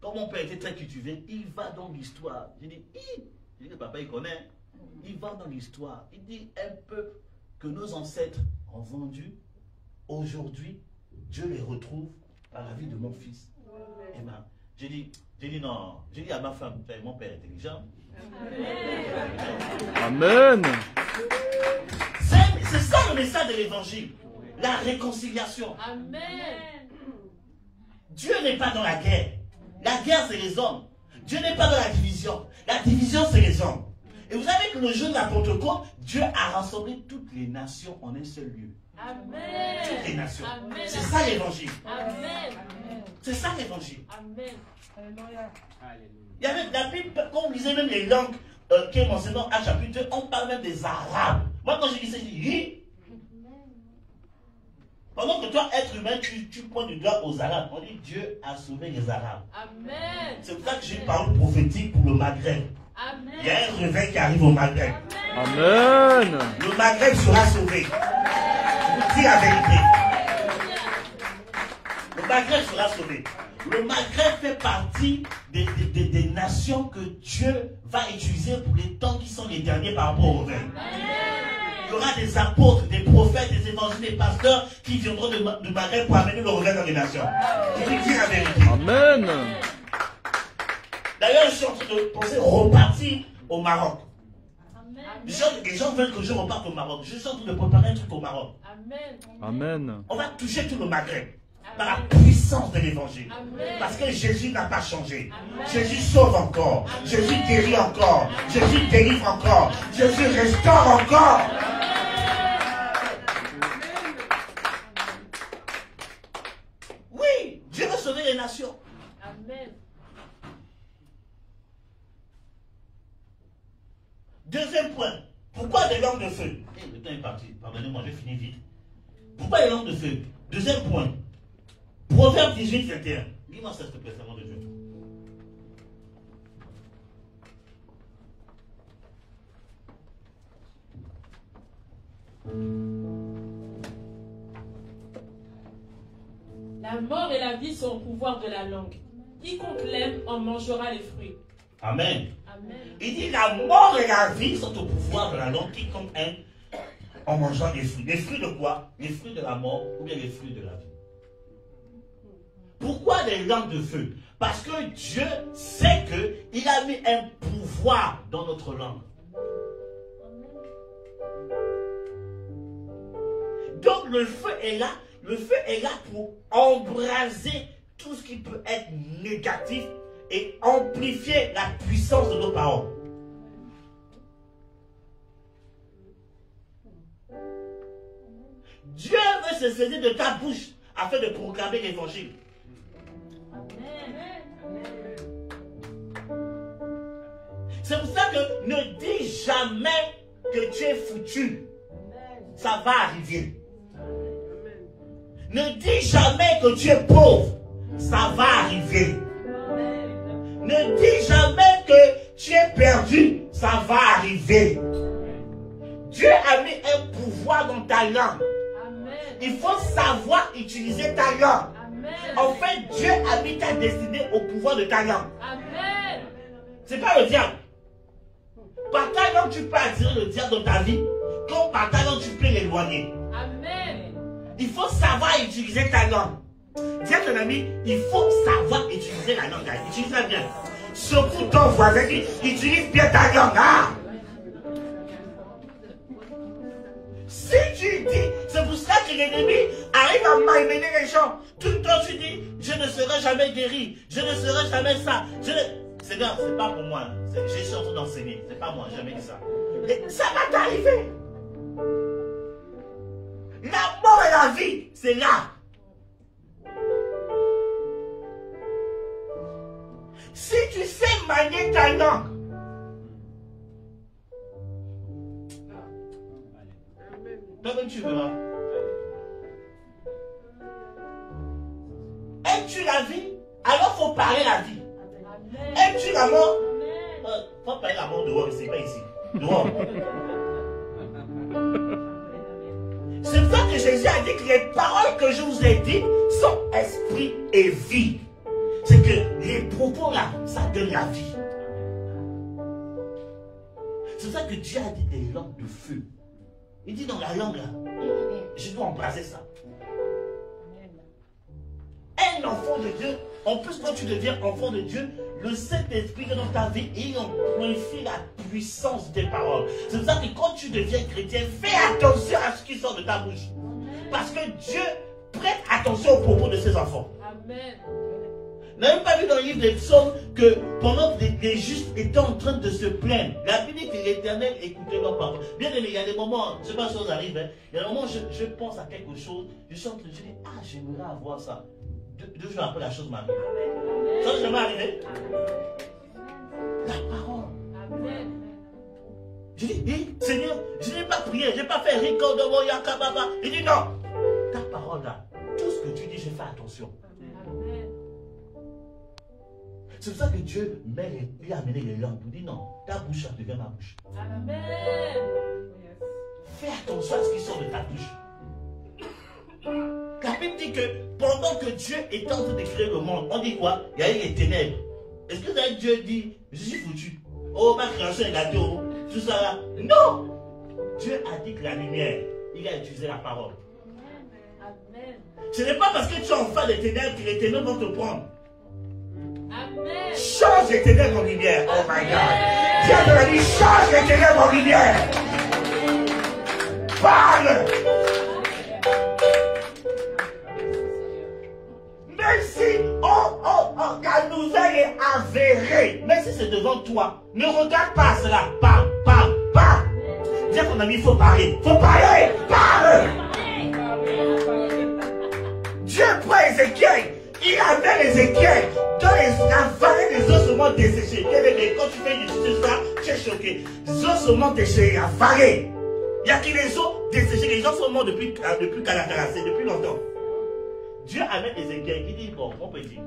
Quand mon père était très cultivé, il va dans l'histoire. J'ai dit, papa il connaît. Il va dans l'histoire. Il dit, un peuple que nos ancêtres ont vendu, aujourd'hui, Dieu les retrouve par la vie de mon fils. Et ben, j'ai dit non. J'ai dit à ma femme, mon père est intelligent. Amen. C'est ça le message de l'évangile. La réconciliation. Amen. Dieu n'est pas dans la guerre. La guerre, c'est les hommes. Dieu n'est pas dans la division. La division, c'est les hommes. Et vous savez que le jour de la Pentecôte, Dieu a rassemblé toutes les nations en un seul lieu. Amen. Toutes les nations. Amen. C'est ça l'évangile. Amen. C'est ça l'évangile. Amen. Il y avait la Bible, quand on lisait même les langues qui est mentionné dans Actes chapitre 2, on parle même des Arabes. Moi, quand je lisais, je dis, pendant que toi, être humain, tu pointes du doigt aux Arabes. On dit Dieu a sauvé les Arabes. Amen. C'est pour ça que j'ai une parole prophétique pour le Maghreb. Amen. Il y a un réveil qui arrive au Maghreb. Amen. Le Maghreb sera sauvé. Je vous dis la vérité. Le Maghreb sera sauvé. Le Maghreb fait partie des nations que Dieu va utiliser pour les temps qui sont les derniers par rapport au réveil. Il y aura des apôtres, des prophètes, des évangiles, des pasteurs qui viendront du Maghreb pour amener le réveil dans les nations. Je vous dis la vérité. Amen. D'ailleurs, je suis en train de penser repartir au Maroc. Amen. Les gens veulent que je reparte au Maroc. Je suis en train de préparer un truc au Maroc. Amen. Amen. On va toucher tout le Maghreb par la puissance de l'évangile. Amen. Parce que Jésus n'a pas changé. Amen. Jésus sauve encore. Jésus guérit encore. Jésus délivre encore. Jésus restaure encore. Oui, Dieu va sauver les nations. Amen. Deuxième point. Pourquoi des lampes de feu? Le temps est parti. Pardonnez-moi, je finis vite. Pourquoi des lampes de feu? Deuxième point. Proverbe 18, 21. Dis-moi ça, s'il te plaît, servant de Dieu. La mort et la vie sont au pouvoir de la langue. Quiconque l'aime en mangera les fruits. Amen. Amen. Il dit la mort et la vie sont au pouvoir de la langue, quiconque aime en mangeant des fruits. Les fruits de quoi? Les fruits de la mort ou bien les fruits de la vie. Pourquoi des langues de feu? Parce que Dieu sait qu'il a mis un pouvoir dans notre langue. Donc le feu est là. Le feu est là pour embraser tout ce qui peut être négatif et amplifier la puissance de nos paroles. Dieu veut se saisir de ta bouche afin de proclamer l'évangile. C'est pour ça que ne dis jamais que tu es foutu. Ça va arriver. Ne dis jamais que tu es pauvre. Ça va arriver. Ne dis jamais que tu es perdu. Ça va arriver. Dieu a mis un pouvoir dans ta langue. Il faut savoir utiliser ta langue. En fait, Dieu a mis ta destinée au pouvoir de ta langue. C'est pas le diable. Par ta langue, tu peux attirer le diable dans ta vie. Comme par ta langue, tu peux l'éloigner. Il faut savoir utiliser ta langue. Dis à ton ami, il faut savoir utiliser la langue. Utilise-la bien. Secoue ton voisin qui utilise bien ta langue. Ah! Si tu dis, c'est pour ça que l'ennemi arrive à malmener les gens. Tout le temps tu dis, je ne serai jamais guéri, je ne serai jamais ça. Seigneur, c'est pas pour moi. J'ai suis en train d'enseigner. C'est pas moi, j'ai jamais dit ça. Et ça va t'arriver. La mort et la vie, c'est là. Si tu sais manier ta langue, toi-même tu verras. Aimes-tu la vie? Alors faut parler la vie. Aimes-tu la mort? Faut parler la mort dehors, c'est pas ici. Dehors. C'est pour ça que Jésus a dit que les paroles que je vous ai dites sont esprit et vie. C'est que les propos là, ça donne la vie. C'est pour ça que Dieu a dit des langues de feu. Il dit dans la langue là, je dois embrasser ça. Un enfant de Dieu, en plus quand tu deviens enfant de Dieu, le Saint-Esprit est dans ta vie et il amplifie la puissance des paroles. C'est pour ça que quand tu deviens chrétien, fais attention à ce qui sort de ta bouche. Parce que Dieu prête attention aux propos de ses enfants. Amen. Vous n'avez pas vu dans le livre des psaumes que pendant que les justes étaient en train de se plaindre, la Bible dit que l'Éternel écoutait leurs paroles. Bien aimé, il y a des moments, je ne sais pas si ça arrive, hein, il y a des moments où je pense à quelque chose, je suis en train de dire, ah, j'aimerais avoir ça. Deux jours après, la chose m'arrive. Ça n'est jamais arrivé. La parole. Amen. Je dis, Seigneur, je n'ai pas prié, je n'ai pas fait Rico de Moyaka Baba. Il dit non. Ta parole là, tout ce que tu dis, je fais attention. Amen. C'est pour ça que Dieu lui a amené les langues. Il dit non, ta bouche ça devient ma bouche. Amen. Fais attention à ce qui sort de ta bouche. La Bible dit que pendant que Dieu est en train de créer le monde, on dit quoi? Il y a eu les ténèbres. Est-ce que Dieu dit, je suis foutu? Oh, ma création est gâtée, tout ça là. Non! Dieu a dit que la lumière, il a utilisé la parole. Amen. Ce n'est pas parce que tu es enfant des ténèbres que les ténèbres vont te prendre. Amen. Change les ténèbres en lumière. Oh my God. Dieu te l'a dit, change les ténèbres en lumière. Parle. Même si la nouvelle est avérée, même si c'est devant toi, ne regarde pas cela. Parle, parle, parle. Dis à ton ami, il faut parler. Il faut parler. Parle. Dieu prend Ézéchiel. Il amène Ézéchiel dans la vallée des ossements desséchés. Quand tu fais du ça, tu es choqué. Les ossements desséchés, la vallée. Il y a qui les os desséchés. Les gens sont morts depuis Calacaracé, depuis longtemps. Dieu amène Ézéchiel qui dit, bon, mon petit,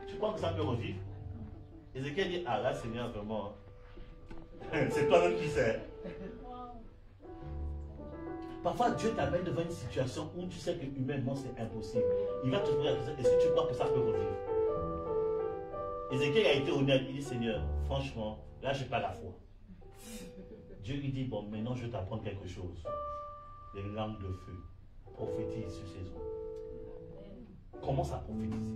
tu crois que ça peut revivre? Ézéchiel dit, ah là, Seigneur, vraiment, c'est toi-même qui sais. Parfois, Dieu t'amène devant une situation où tu sais que humainement c'est impossible. Il va te poser la question, est-ce que tu crois que ça peut revivre? Ézéchiel a été honnête. Il dit, Seigneur, franchement, là, je n'ai pas la foi. Dieu lui dit, bon, maintenant, je vais t'apprendre quelque chose. Les langues de feu. Prophétise sur ces eaux. Commence à prophétiser.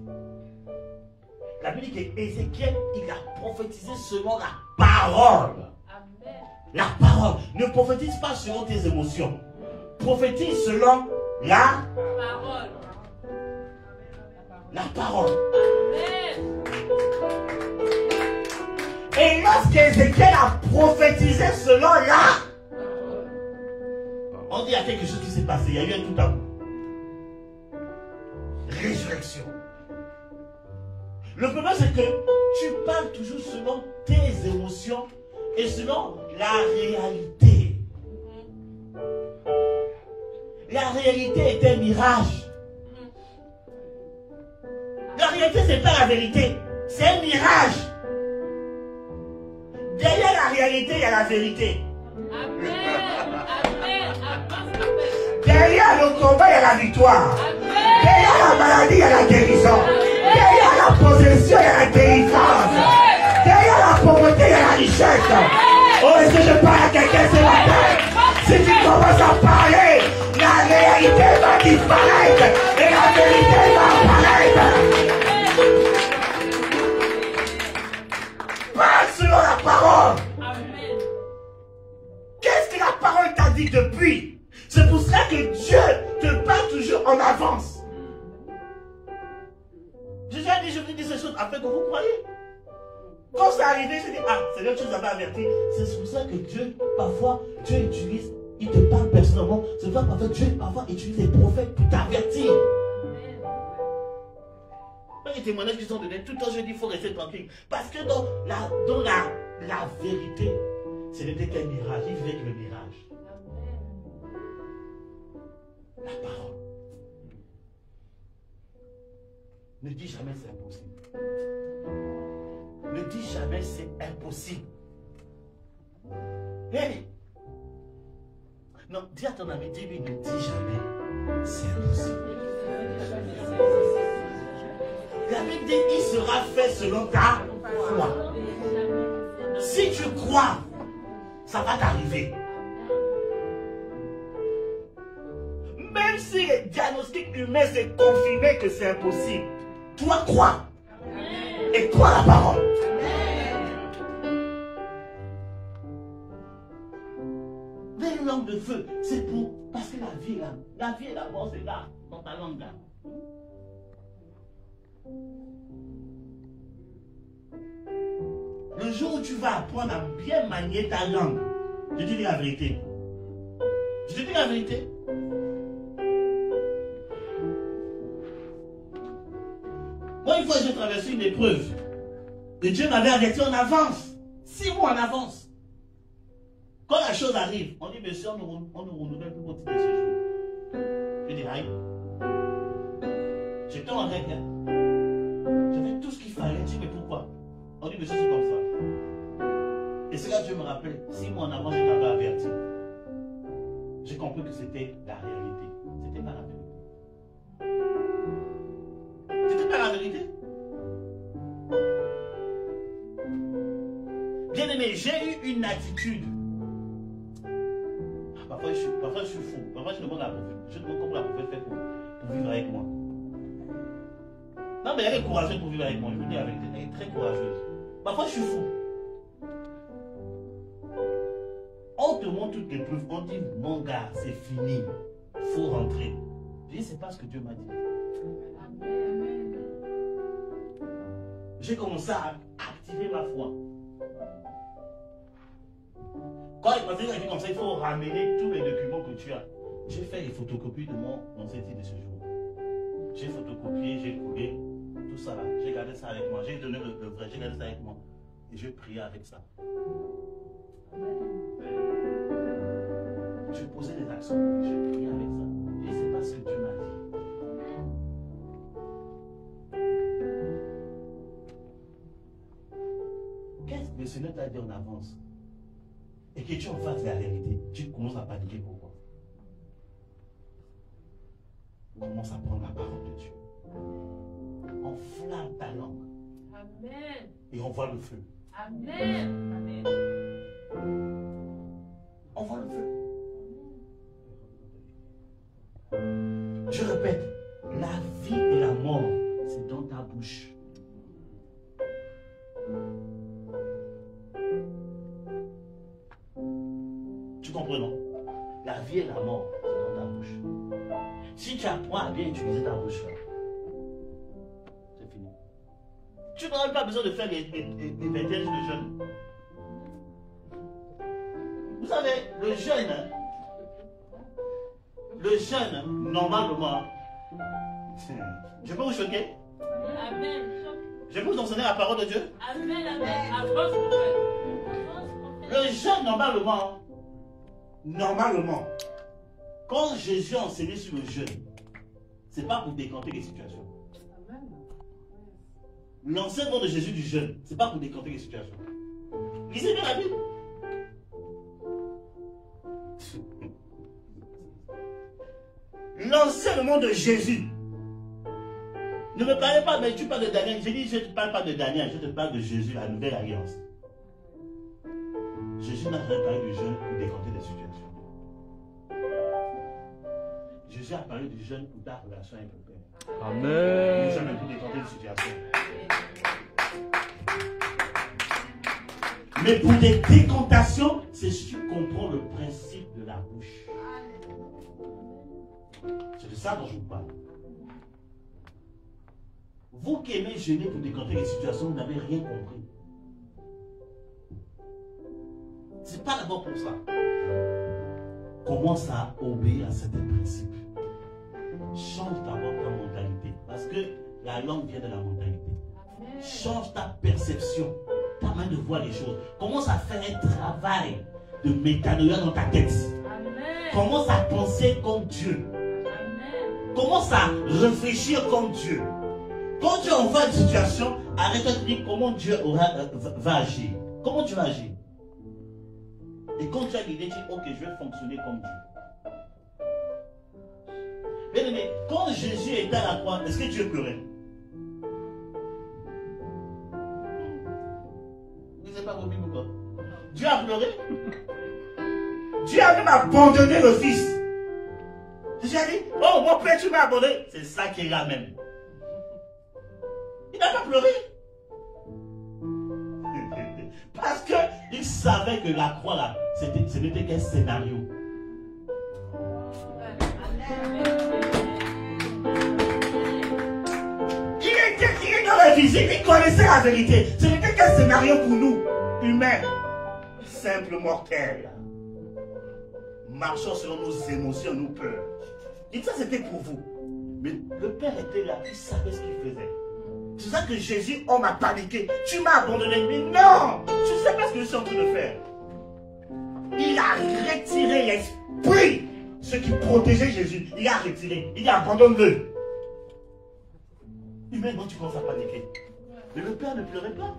La Bible dit qu'Ézéchiel, il a prophétisé selon la parole. Amen. La parole. Ne prophétise pas selon tes émotions. Prophétise selon la Parole. La parole. Amen. Et lorsqu'Ézéchiel a prophétisé selon la, on dit il y a quelque chose qui s'est passé. Il y a eu un tout à coup. Résurrection. Le problème, c'est que tu parles toujours selon tes émotions et selon la réalité. La réalité est un mirage. La réalité, ce n'est pas la vérité. C'est un mirage. Derrière la réalité, il y a la vérité. Amen. Amen. Amen. Derrière le combat, il y a la victoire. Amen. Derrière la maladie, il y a la guérison. Derrière la possession, il y a la délivrance. Derrière la pauvreté, il y a la richesse. Oh, est-ce que je parle à quelqu'un ce matin? Si tu commences à parler, la réalité va disparaître et la vérité va apparaître. Parle selon la parole. Amen. Qu'est-ce que la parole t'a dit depuis? C'est pour cela que Dieu te parle toujours en avance. Jésus a dit, je vous dis ces choses afin que vous croyez. Quand c'est arrivé, je dis, ah, c'est l'autre chose à averti. C'est pour ça que Dieu, parfois, Dieu utilise, il te parle personnellement. C'est pour ça que parfois, Dieu, parfois, utilise les prophètes pour t'avertir. Les témoignages qui sont donnés, tout le temps, je dis, il faut rester tranquille. Parce que dans la vérité, ce n'était qu'un mirage. Il vivait que le mirage. La parole. Ne dis jamais c'est impossible. Ne dis jamais c'est impossible. Hey! Non, dis à ton ami, dis-lui, ne dis jamais c'est impossible. La Bible dit, il sera fait selon ta foi. Si tu crois, ça va t'arriver. Même si le diagnostic humain s'est confirmé que c'est impossible, toi crois. Et crois la parole. Les langues de feu, c'est pour... Parce que la vie est là-bas, c'est là, dans ta langue là. Le jour où tu vas apprendre à bien manier ta langue, je te dis la vérité. Je te dis la vérité. Moi, une fois, j'ai traversé une épreuve. Et Dieu m'avait averti en avance. 6 mois en avance. Quand la chose arrive, on dit, monsieur, on nous renouvelle plus pour titre de séjour. Je dis, aïe. J'étais en règle. J'avais tout ce qu'il fallait. Je dis, mais pourquoi? On dit, monsieur, c'est comme ça. Et c'est là que Dieu me rappelle. 6 mois en avant, je t'avais averti. J'ai compris que c'était la réalité. C'était pas la vérité. C'était pas la vérité. Bien aimé, j'ai eu une attitude. Parfois je suis fou. Parfois je demande à la prophète. Je demande comment la prophète fait pour vivre avec moi. Non, mais elle est courageuse pour vivre avec moi. Je vous dis la vérité. Elle est très courageuse. Parfois je suis fou. On te montre toutes les preuves. On dit, mon gars, c'est fini. Il faut rentrer. Je dis, c'est pas ce que Dieu m'a dit. J'ai commencé à activer ma foi. Quand il m'a dit comme ça, il faut ramener tous les documents que tu as. J'ai fait les photocopies de mon ancien titre de séjour. J'ai photocopié, j'ai coulé, tout ça là. J'ai gardé ça avec moi. J'ai donné le vrai, j'ai gardé ça avec moi. Et je priais avec ça. Je posais des actions, je priais avec ça. Et c'est pas ce que Dieu m'a dit. Qu'est-ce que le Seigneur t'a dit en avance? Et que tu en fasses la réalité, tu commences à paniquer. Pourquoi? Commence à prendre la parole de Dieu. Enflamme ta langue. Amen. Et on voit le feu. Amen. On voit le feu. Je répète, la vie et la mort, c'est dans ta bouche. Tu comprends, non? La vie et la mort, c'est dans ta bouche. Si tu apprends à bien utiliser ta bouche, c'est fini. Tu n'auras pas besoin de faire les bêtises de jeûne. Vous savez, le jeûne, normalement, je peux vous choquer? Amen. Je peux vous enseigner la parole de Dieu? Amen, amen. Avance, mon frère. Le jeûne, normalement, quand Jésus a enseigné sur le jeûne, ce n'est pas pour décanter les situations. L'enseignement de Jésus du jeûne, ce n'est pas pour décanter les situations. Lisez bien la Bible. L'enseignement de Jésus. Ne me parlez pas, mais tu parles de Daniel. J'ai dit, je ne te parle pas de Daniel, je te parle de Jésus, la nouvelle alliance. Jésus n'a jamais parlé du jeûne pour décanter des situations. Jésus a parlé du jeûne pour ta relation avec le Père. Amen. Jamais pour décanter des situations. Mais pour des décantations, c'est si tu comprends le principe de la bouche. C'est de ça dont je vous parle. Vous qui aimez jeûner pour décanter les situations, vous n'avez rien compris. C'est pas d'abord pour ça. Commence à obéir à certains principes. Change d'abord ta mentalité. Parce que la langue vient de la mentalité. Change ta perception, ta manière de voir les choses. Commence à faire un travail de métanoïa dans ta tête. Commence à penser comme Dieu. Commence à réfléchir comme Dieu. Quand tu envoies une situation, arrête de dire comment Dieu va agir. Comment tu vas agir? Et quand tu as l'idée, tu dis, ok, je vais fonctionner comme Dieu. Bien aimé, quand Jésus était à la croix, est-ce que Dieu pleurait? Vous ne lisez pas vos Bibles ou quoi? Dieu a pleuré? Dieu a même abandonné le Fils. Jésus a dit, oh mon Père, tu m'as abandonné. C'est ça qui ramène. Il n'a pas pleuré. Parce qu'il savait que la croix là, ce n'était qu'un scénario. Il était dans la vision, il connaissait la vérité. Ce n'était qu'un scénario pour nous, humains, simples mortels, marchant selon nos émotions, nos peurs. Et ça c'était pour vous. Mais le Père était là, il savait ce qu'il faisait. C'est ça que Jésus, homme, a paniqué. Tu m'as abandonné. Mais non, tu ne sais pas ce que je suis en train de faire. Il a retiré l'esprit, ce qui protégeait Jésus. Il a retiré. Il a abandonné. Humainement, tu commences à paniquer. Mais le Père ne pleurait pas.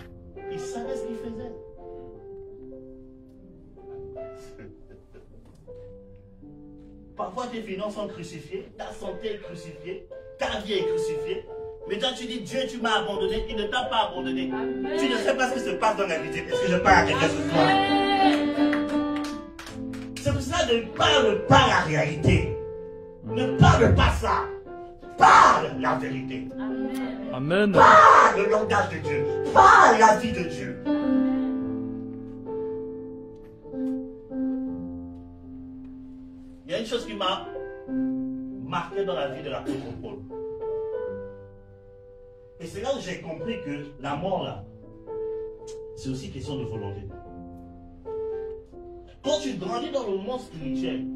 Il savait ce qu'il faisait. Parfois, tes finances sont crucifiées, ta santé est crucifiée, ta vie est crucifiée. Mais toi, tu dis, Dieu, tu m'as abandonné. Il ne t'a pas abandonné. Amen. Tu ne sais pas ce qui se passe dans la vie. Est-ce que je parle à quelqu'un ce soir? C'est pour ça ne parle pas la réalité. Ne parle pas ça. Parle la vérité. Amen. Parle le langage de Dieu. Parle la vie de Dieu. Il y a une chose qui m'a marqué dans la vie de l'apôtre Paul. Et c'est là où j'ai compris que la mort, là, c'est aussi question de volonté. Quand tu grandis dans le monde spirituel,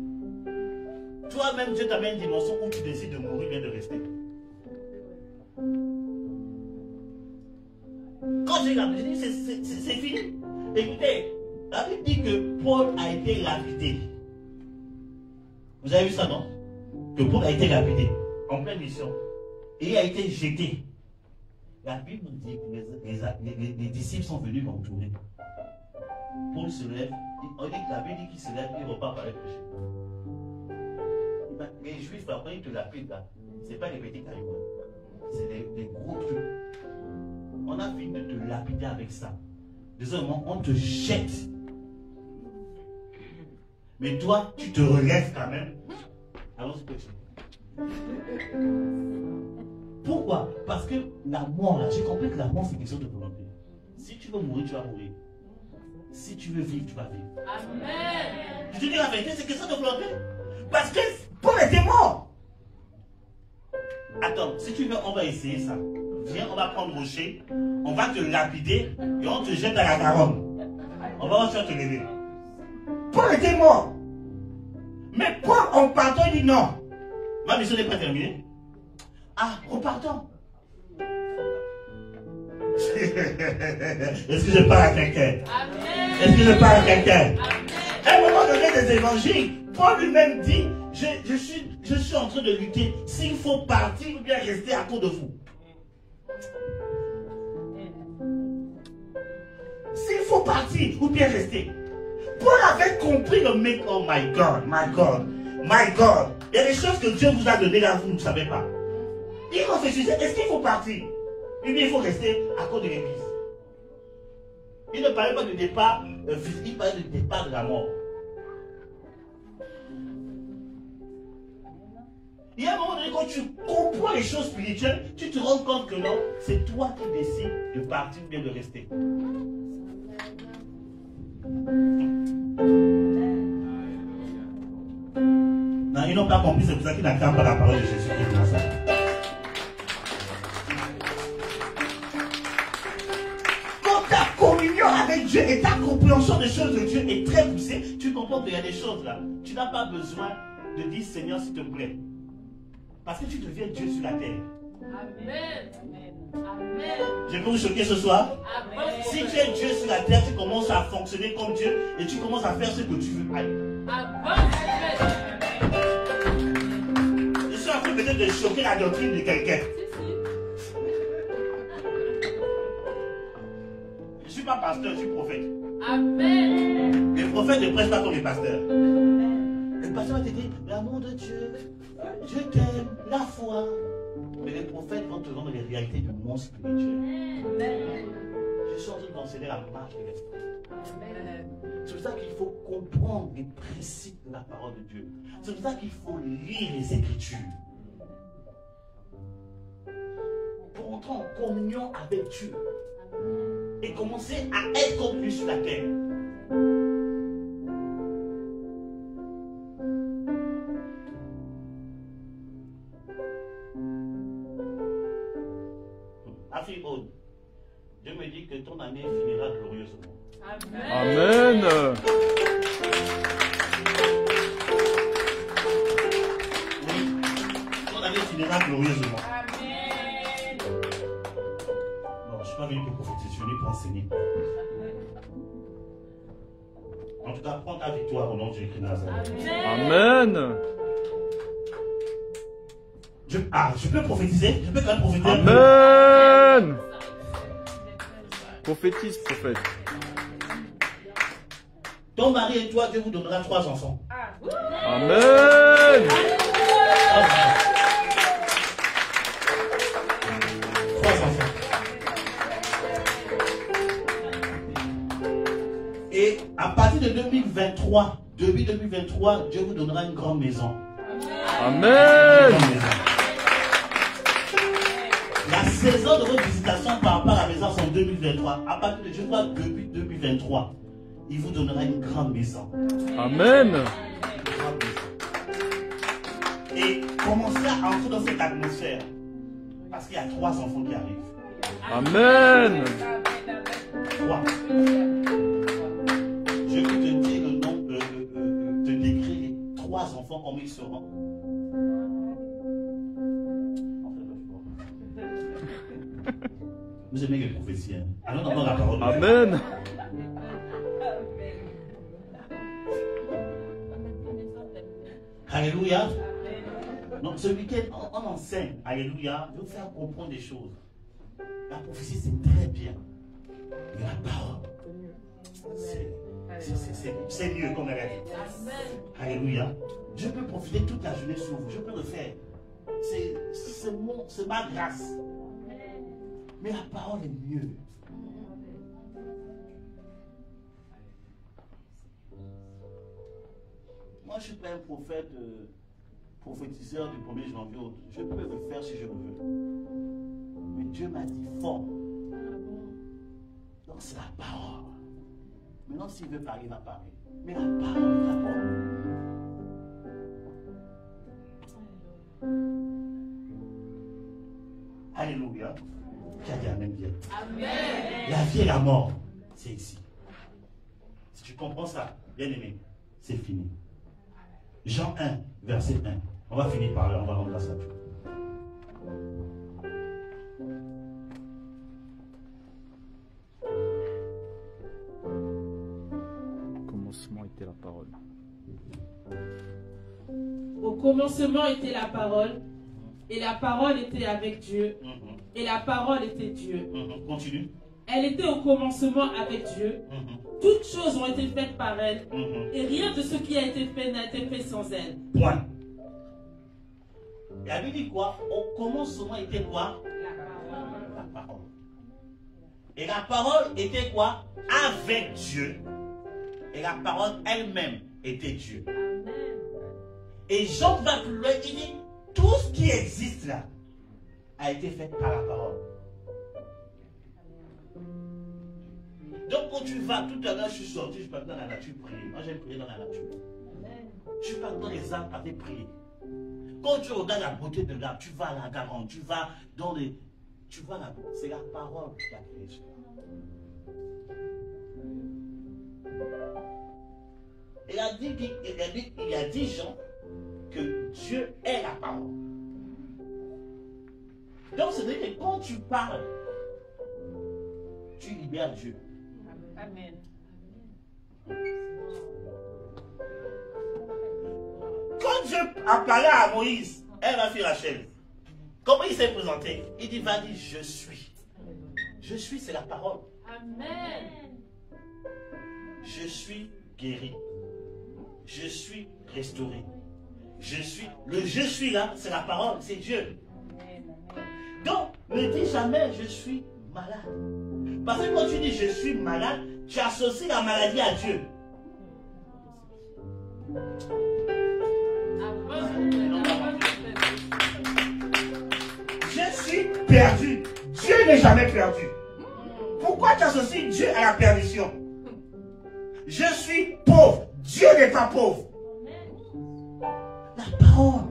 toi-même, Dieu t'amène une dimension où tu décides de mourir bien de rester. Quand j'ai grandi, je dis, c'est fini. Écoutez, la Bible dit que Paul a été lapidé. Vous avez vu ça, non? Que Paul a été lapidé en pleine mission. Et il a été jeté. La Bible nous dit que les disciples sont venus l'entourer. Paul se lève, on dit que la Bible dit qu'il se lève, il repart par les péchés. Les Juifs, quand ils te lapident là, ce n'est pas les petits cailloux, c'est des gros trucs. on a fini de te lapider avec ça. Désolé, on te jette. Mais toi, tu te relèves quand même. Alors, c'est petit. Pourquoi? Parce que la mort, là, j'ai compris que la mort, c'est quelque chose de volonté. Si tu veux mourir, tu vas mourir. Si tu veux vivre, tu vas vivre. Amen. Je te dis la vérité, c'est quelque chose de volonté. Parce que Paul était mort. Attends, si tu veux, on va essayer ça. Viens, on va prendre rocher, on va te lapider et on te jette à la Garonne. On va voir si on te lever. Paul était mort. Mais Paul, en partant, il dit non. Ma mission n'est pas terminée. Ah, repartons. Est-ce que je parle à quelqu'un? Est-ce que je parle à quelqu'un? À un moment donné des évangiles, Paul lui-même dit, je suis en train de lutter. S'il faut partir ou bien rester à cause de vous. S'il faut partir ou bien rester. Paul avait compris le mec, oh my God, my God, my God. Il y a des choses que Dieu vous a données là, vous ne savez pas. Il réfléchissait, est-ce qu'il faut partir? Ou bien il faut rester à cause de l'église? Il ne parlait pas de départ physique, il parlait de départ de la mort. Il y a un moment donné, quand tu comprends les choses spirituelles, tu te rends compte que non, c'est toi qui décides de partir ou bien de rester. Non, ils n'ont pas compris, c'est pour ça qu'ils n'acclament pas la parole de Jésus-Christ dans ça. Quand ta communion avec Dieu et ta compréhension des choses de Dieu est très poussée, tu comprends qu'il y a des choses là. Tu n'as pas besoin de dire Seigneur, s'il te plaît. Parce que tu deviens Dieu sur la terre. Amen. Amen. Je peux vous choquer ce soir? Amen. Si tu es Dieu sur la terre, tu commences à fonctionner comme Dieu et tu commences à faire ce que tu veux. Amen. Je suis en train peut-être de choquer la doctrine de quelqu'un. Je ne suis pas pasteur, je suis prophète. Amen. Les prophètes ne prêchent pas comme les pasteurs. Le pasteur va te dire l'amour de Dieu, je t'aime, la foi. Mais les prophètes vont te rendre les réalités du monde spirituel. Je suis en train d'enseigner la marche de l'esprit. C'est pour ça qu'il faut comprendre les principes de la parole de Dieu. C'est pour ça qu'il faut lire les Écritures. Pour entrer en communion avec Dieu. Et commencer à être comme lui sur la terre. Dieu me dit que ton année finira glorieusement. Amen. Oui, ton année finira glorieusement. Amen. Non, je ne suis pas venu pour prophétiser, je suis venu pour enseigner. En tout cas, prends ta victoire au nom de Jésus-Christ Nazareth. Amen. Je peux prophétiser? Je peux quand même prophétiser? Amen. Prophétise, prophète. Ton mari et toi, Dieu vous donnera 3 enfants. Amen. 3 enfants. Et à partir de 2023, depuis 2023, Dieu vous donnera une grande maison. Amen. La saison de votre visitation par rapport à la maison, c'est en 2023. À partir de, je crois, depuis 2023, il vous donnera une grande maison. Amen. Et commencez à entrer dans cette atmosphère. Parce qu'il y a 3 enfants qui arrivent. Amen. 3. Je vais te dire le nom, te décrire les 3 enfants comme ils seront. Vous aimez les prophéties. Allons dans la parole. Amen. Alléluia. Donc ce week-end, on enseigne. Alléluia. Je vais vous faire comprendre des choses. La prophétie, c'est très bien. Mais la parole, c'est mieux, comme elle a dit. Alléluia. Je peux profiter toute la journée sur vous. Je peux le faire. C'est ma grâce. Mais la parole est mieux. Moi, je ne suis pas un prophète, prophétiseur du 1er janvier. Je peux le faire si je le veux. Mais Dieu m'a dit fort. Donc c'est la parole. Maintenant, s'il veut parler, il va parler. Mais la parole d'abord. Alléluia. Qui a dit Amen bien. Amen. La vie et la mort, c'est ici. Si tu comprends ça, bien aimé, c'est fini. Jean 1, verset 1. On va finir par là, on va rendre grâce à Dieu. Au commencement était la parole. Au commencement était la parole, et la parole était avec Dieu, et la parole était Dieu. Continue. Elle était au commencement avec Dieu. Toutes choses ont été faites par elle, et rien de ce qui a été fait n'a été fait sans elle. Point. Et elle lui dit quoi? Au commencement était quoi? La parole. Et la parole était quoi? Avec Dieu. Et la parole elle-même était Dieu. Et Jean va plus loin, il dit, tout ce qui existe là a été fait par la parole. Donc quand tu vas, tout à l'heure je suis sorti, je parle dans la nature prier. Moi j'aime prier dans la nature. Je parle dans les arbres avec prier. Quand tu regardes la beauté de l'arbre, tu vas à la Garonne, tu vas dans les... Tu vois la beauté, c'est la parole qui a créé ça. Il a dit Jean que Dieu est la parole. Donc c'est-à-dire que quand tu parles, tu libères Dieu. Amen. Quand Dieu a parlé à Moïse, elle ma fille Rachel, comment il s'est présenté? Il dit, va-y, je suis. Je suis, c'est la parole. Amen. Je suis guéri. Je suis restauré. Je suis là, c'est la parole, c'est Dieu. Donc, ne dis jamais je suis malade. Parce que quand tu dis je suis malade, tu associes la maladie à Dieu. Je suis perdu. Dieu n'est jamais perdu. Pourquoi tu associes Dieu à la perdition? Je suis pauvre. Dieu n'est pas pauvre. La parole.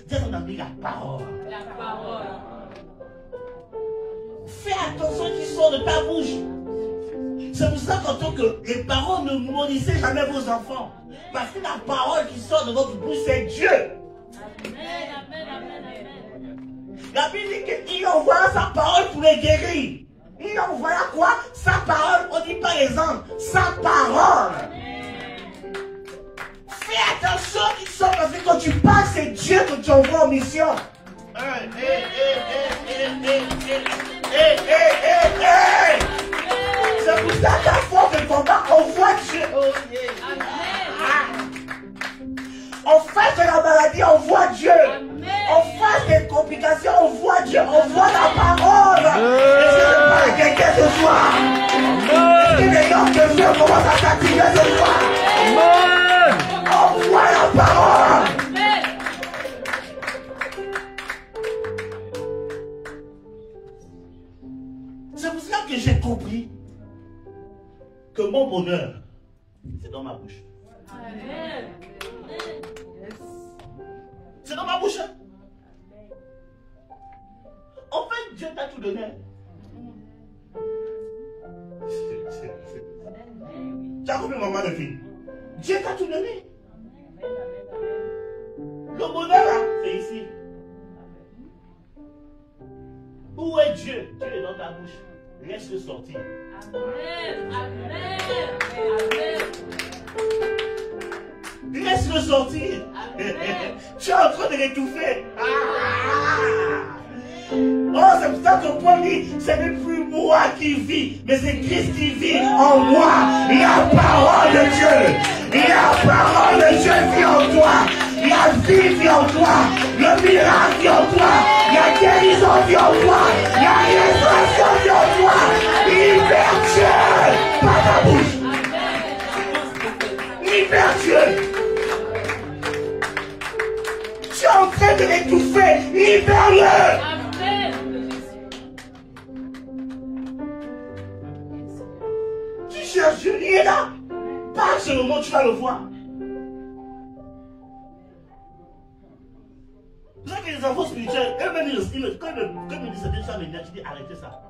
Dis à ton ami la parole. La parole. Fais attention qui sort de ta bouche. C'est pour ça qu'en tant que les parents ne maudissez jamais vos enfants. Parce que la parole qui sort de votre bouche, c'est Dieu. Amen, amen, amen, amen. La Bible dit qu'il envoie sa parole pour les guérir. Il envoie quoi? Sa parole. On ne dit pas les anges. Sa parole. Fais attention qu'ils sont parce que quand tu parles, c'est Dieu que tu envoies en mission. C'est pour ça qu'à force de combat, on voit Dieu. En face de la maladie, on voit Dieu. En face des complications, on voit Dieu. On voit la parole. Est-ce que je parle à quelqu'un ce soir? Est-ce que les gens de Dieu commencent à s'activer ce soir? On voit la parole. C'est pour ça que j'ai compris que mon bonheur, c'est dans ma bouche. Amen. C'est dans ma bouche. En fait, Dieu t'a tout donné. Tu as compris, maman de fille? Dieu t'a tout donné. Le bonheur, là, c'est ici. Où est Dieu? Dieu est dans ta bouche. Laisse-le sortir. Amen. Amen. Amen. Laisse-le sortir. Tu es en train de l'étouffer. Oh, c'est pour ça que Paul dit, ce n'est plus moi qui vis, mais c'est Christ qui vit en moi. La parole de Dieu. La parole de Dieu vit en toi. La vie vit en toi. Le miracle vit en toi. La guérison vit en toi. La Libère Dieu. Tu es en train de l'étouffer. Libère-le. Amen. Tu cherches Dieu, il est là. Pas seulement tu vas le voir. Vous savez que les enfants spirituels, eux-mêmes, quand ils me disent certaines choses, je dis arrêtez ça.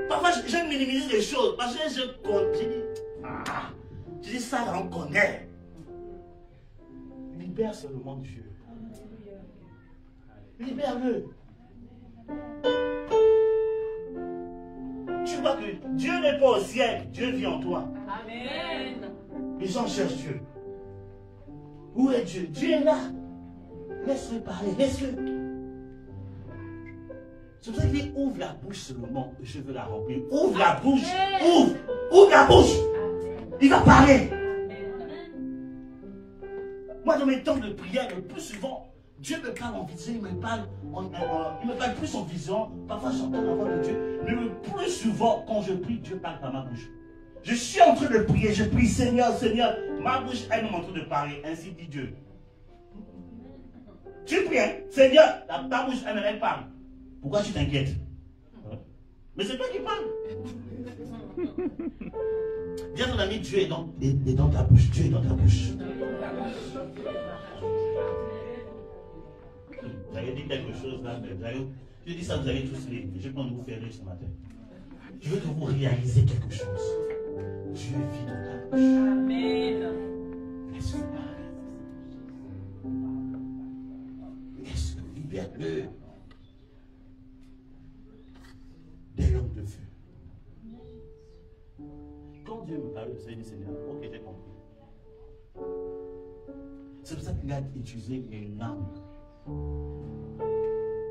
Parfois, je minimise les choses. Parce que je dis ça, là, on connaît. Libère seulement Dieu. Libère-le. Tu vois que Dieu n'est pas au ciel, Dieu vit en toi. Amen. Les gens cherchent Dieu. Où est Dieu? Dieu est là. Laisse-le parler, laisse-le. C'est pour ça qu'il dit ouvre la bouche seulement, je veux la remplir. Ouvre la bouche, ouvre la bouche. Il va parler. Moi, dans mes temps de prière, le plus souvent, Dieu me parle en vision, il me parle plus en vision. Parfois, j'entends la voix de Dieu. Mais le plus souvent, quand je prie, Dieu parle par ma bouche. Je suis en train de prier, je prie, Seigneur, Seigneur. Ma bouche est même en train de parler, ainsi dit Dieu. Tu pries, hein? Seigneur, ta bouche elle parle. Pourquoi tu t'inquiètes? Mais c'est toi qui parles. Dis à ton ami, Dieu est dans ta bouche. Dieu est dans ta bouche. J'avais dit quelque chose là, mais je dis ça, vous allez tous rire. Je vais pas vous faire rire ce matin. Je veux que vous réalisez quelque chose. Dieu vit dans ta bouche. Amen. Laisse-le parler. Laisse-le, libère-le. Des langues de feu. Quand Dieu me parle, vous savez, Seigneur, ok, j'ai compris. C'est pour ça qu'il a utilisé une langue.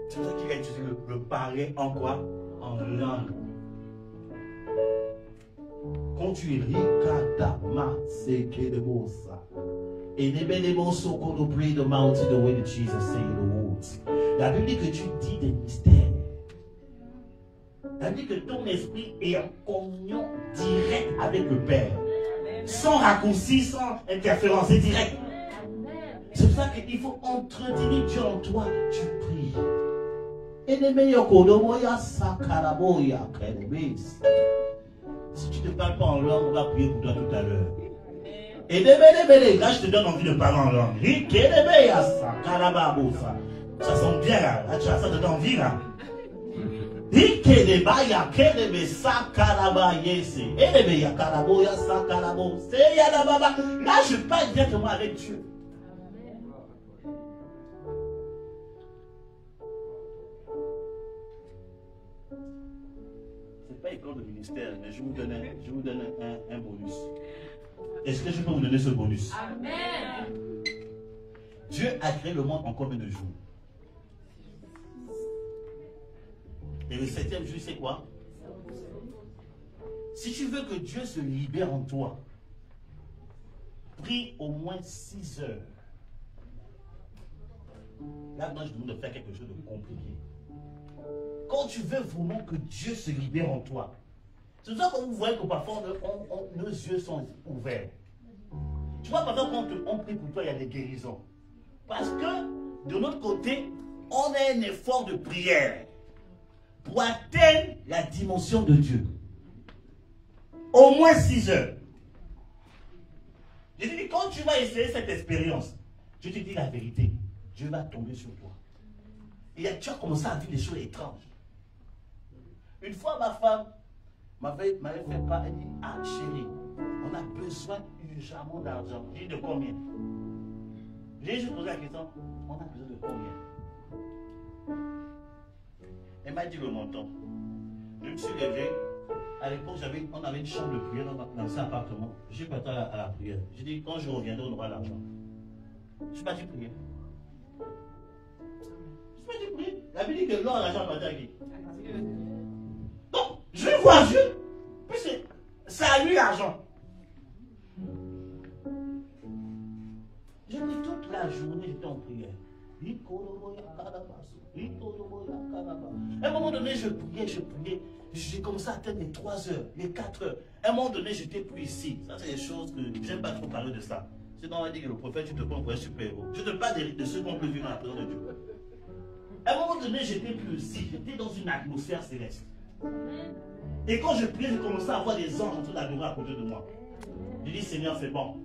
C'est pour ça qu'il a utilisé le parler en quoi? En langue. Quand tu ris, katama, c'est que de beau ça. Et les belles mots sont qu'on nous prie the mountain the way that Jesus say the words. La Bible dit que tu dis des mystères. Ça dit que ton esprit est en communion directe avec le Père. Sans raccourci, sans interférence, c'est direct. C'est pour ça qu'il faut entretenir Dieu en toi. Tu pries. Et les meilleurs kodomoya sakaraboya kerebis. Si tu ne parles pas en langue, on va prier pour toi tout à l'heure. Et les bébés, là je te donne envie de parler en langue. Ça sent bien là. Là tu as ça de envie là. Là, je parle directement avec Dieu. C'est pas école de ministère, mais je vous donne un bonus. Est-ce que je peux vous donner ce bonus? Amen. Dieu a créé le monde en combien de jours? Et le 7e jour, c'est quoi? Si tu veux que Dieu se libère en toi, prie au moins 6 heures. Là, moi, je demande de faire quelque chose de compliqué. Quand tu veux vraiment que Dieu se libère en toi, c'est ça que vous voyez que parfois, nos yeux sont ouverts. Tu vois, parfois, quand on prie pour toi, il y a des guérisons. Parce que, de notre côté, on a un effort de prière pour atteindre la dimension de Dieu. Au moins 6 heures. Je te dis, quand tu vas essayer cette expérience, je te dis la vérité, Dieu va tomber sur toi. Et tu as commencé à vivre des choses étranges. Une fois, ma femme m'avait fait part, elle dit, ah chérie, on a besoin urgemment d'argent. J'ai dit, de combien? J'ai juste posé la question, on a besoin de combien? Elle m'a dit le montant. Je me suis levé. À l'époque, on avait une chambre de prière dans cet appartement. J'ai parti à la prière. J'ai dit, quand je reviendrai, on aura l'argent. Je suis parti prier. Je suis parti prier. La Bible dit que l'or et l'argent appartient à qui? Donc, je vais voir Dieu. Puisque c'est à lui l'argent. J'ai dit toute la journée, j'étais en prière. À un moment donné, je priais. J'ai commencé à atteindre les 3 heures, les 4 heures. À un moment donné, j'étais plus ici. Ça, c'est des choses que j'aime pas trop parler de ça. Sinon, on va dire que le prophète, tu te prends pour un super-héros. Je ne parle pas de ceux qu'on peut vivre dans la présence de Dieu. À un moment donné, j'étais plus ici. J'étais dans une atmosphère céleste. Et quand je priais, je commençais à voir des anges en train d'adorer à côté de moi. Je dis, Seigneur, c'est bon.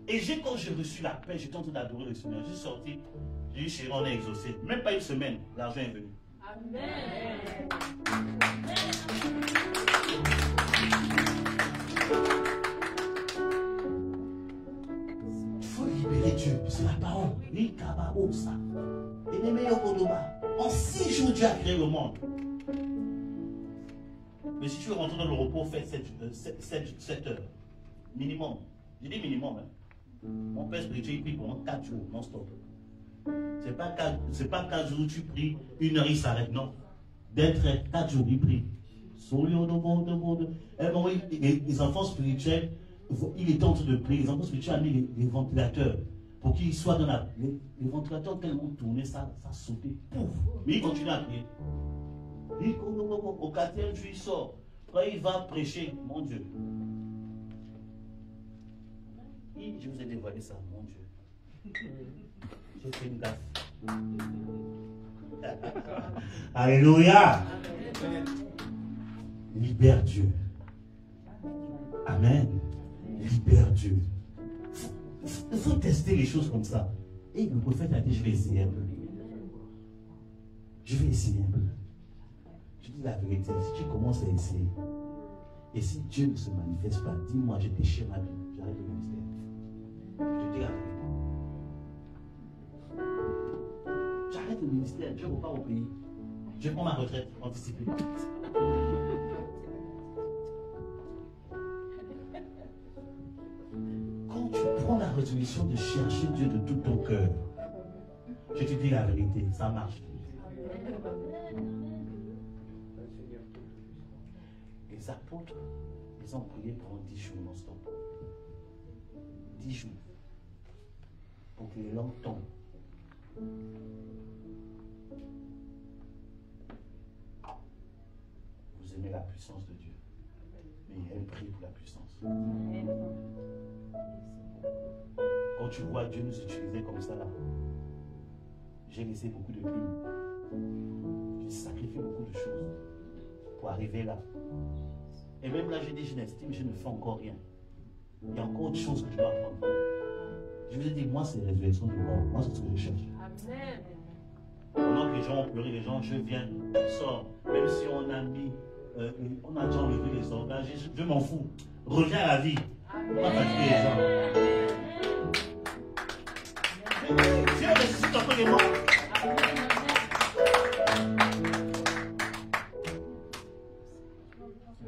Et quand j'ai reçu la paix, j'étais en train d'adorer le Seigneur. J'ai sorti, j'ai dit, chérie, on est exaucé. Même pas une semaine, l'argent est venu. Amen. Il faut libérer Dieu. C'est la parole. En 6 jours, Dieu a créé le monde. Mais si tu veux rentrer dans le repos, fais 7 heures. Minimum. Je dis minimum. Hein. Mon père spirituel, il prie pendant 4 jours, non-stop. C'est pas 4 jours où tu pries, 1 heure, il s'arrête. Non. D'être 4 jours, il prie. Les enfants spirituels, il était en train de prier. Les enfants spirituels ont mis les ventilateurs pour qu'ils soient dans la. Les ventilateurs tellement tournés, ça sautait. Pouf! Mais il continue à prier. Au 4e jour, il sort. Quand il va prêcher, mon Dieu. Je vous ai dévoilé ça, mon Dieu. J'ai fait une gaffe. Alléluia. Libère Dieu. Amen. Libère Dieu. Il faut tester les choses comme ça. Et le prophète a dit, je vais essayer un peu. Je vais essayer un peu. Je dis la vérité, si tu commences à essayer, et si Dieu ne se manifeste pas, dis-moi, je déchire ma Bible, j'arrête le ministère. Je te dis la vérité. J'arrête le ministère, je repars au pays. Je prends ma retraite anticipée. Quand tu prends la résolution de chercher Dieu de tout ton cœur, je te dis la vérité, ça marche. Les apôtres, ils ont prié pendant 10 jours non-stop. 10 jours. Pour que les langues tombent. Vous aimez la puissance de Dieu. Mais elle prie pour la puissance. Quand tu vois Dieu nous utiliser comme ça là, j'ai laissé beaucoup de primes. J'ai sacrifié beaucoup de choses pour arriver là. Et même là, j'ai dit, je n'estime, je ne fais encore rien. Il y a encore autre chose que je dois apprendre. Je vous ai dit, moi, c'est la résurrection de mort. Moi, c'est ce que je cherche. Amen. Pendant que les gens ont pleuré, les gens, je viens, je sors. Même si on a mis, on a déjà enlevé les organes, je m'en fous. Reviens à la vie. Amen. Pas fatiguer les gens. Dieu ressuscite encore les morts.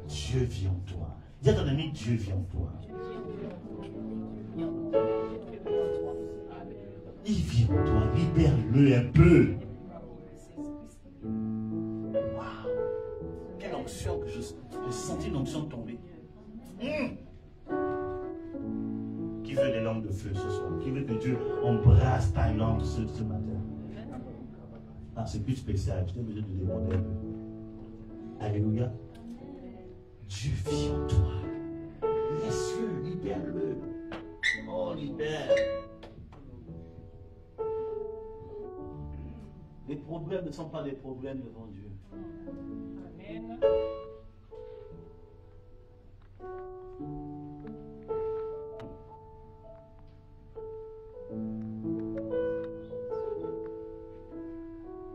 Dieu vit en toi. Dis à ton ami, Dieu vit en toi. Il vit en toi. Libère-le un peu. Waouh. Quelle onction que j'ai senti l'onction tomber. Qui veut des langues de feu ce soir? Qui veut que Dieu embrasse ta langue ce matin? Ah, c'est plus spécial. Je t'ai besoin de demander un peu. Alléluia. Dieu vit en toi. Laisse-le, libère-le. Oh, libère. Les problèmes ne sont pas des problèmes devant Dieu. Amen.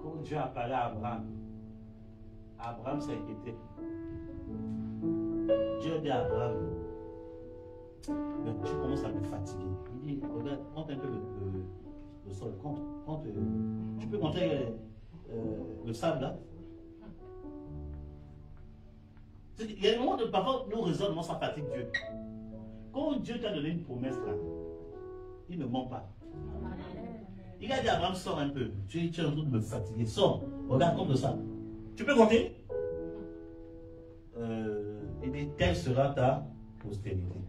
Quand Dieu a parlé à Abraham, Abraham s'est inquiété. Dieu dit à Abraham, tu commences à me fatiguer. Il dit, regarde, compte un peu le sol. Tu peux compter le sable là. Il y a un moment de parfois, nos raisonnements, ça fatigue Dieu. Quand Dieu t'a donné une promesse là, il ne ment pas. Il a dit à Abraham, sors un peu. Tu es en train de me fatiguer. Sors. Regarde comme ça. Tu peux compter? Il dit, telle sera ta postérité.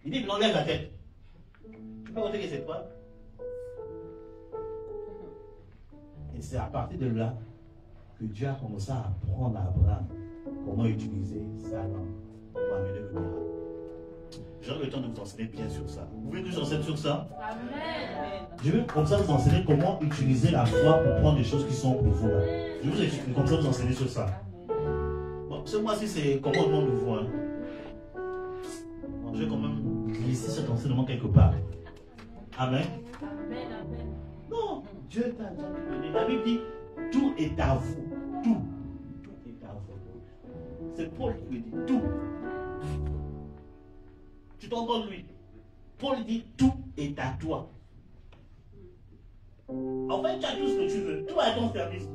Il dit, non, lève la tête. Tu peux compter les étoiles? Et c'est à partir de là que Dieu a commencé à apprendre à Abraham comment utiliser sa langue pour amener le miracle. J'aurai le temps de vous enseigner bien sur ça. Vous voulez que j'enseigne sur ça? Amen. Je veux comme ça vous enseigner comment utiliser la foi pour prendre des choses qui sont pour vous. Je vais vous expliquer comme ça vous enseigner sur ça. Bon, ce mois-ci c'est commandement nouveau. Hein. Bon, je vais quand même glisser cet enseignement quelque part. Amen. Amen. Amen. Non, Dieu t'a déjà donné. La Bible dit, tout est à vous. Tout. Tout est à vous. C'est Paul qui le dit, tout. Tu t'entends lui. Paul dit, tout est à toi. En fait, tu as tout ce que tu veux. Tout est à ton service.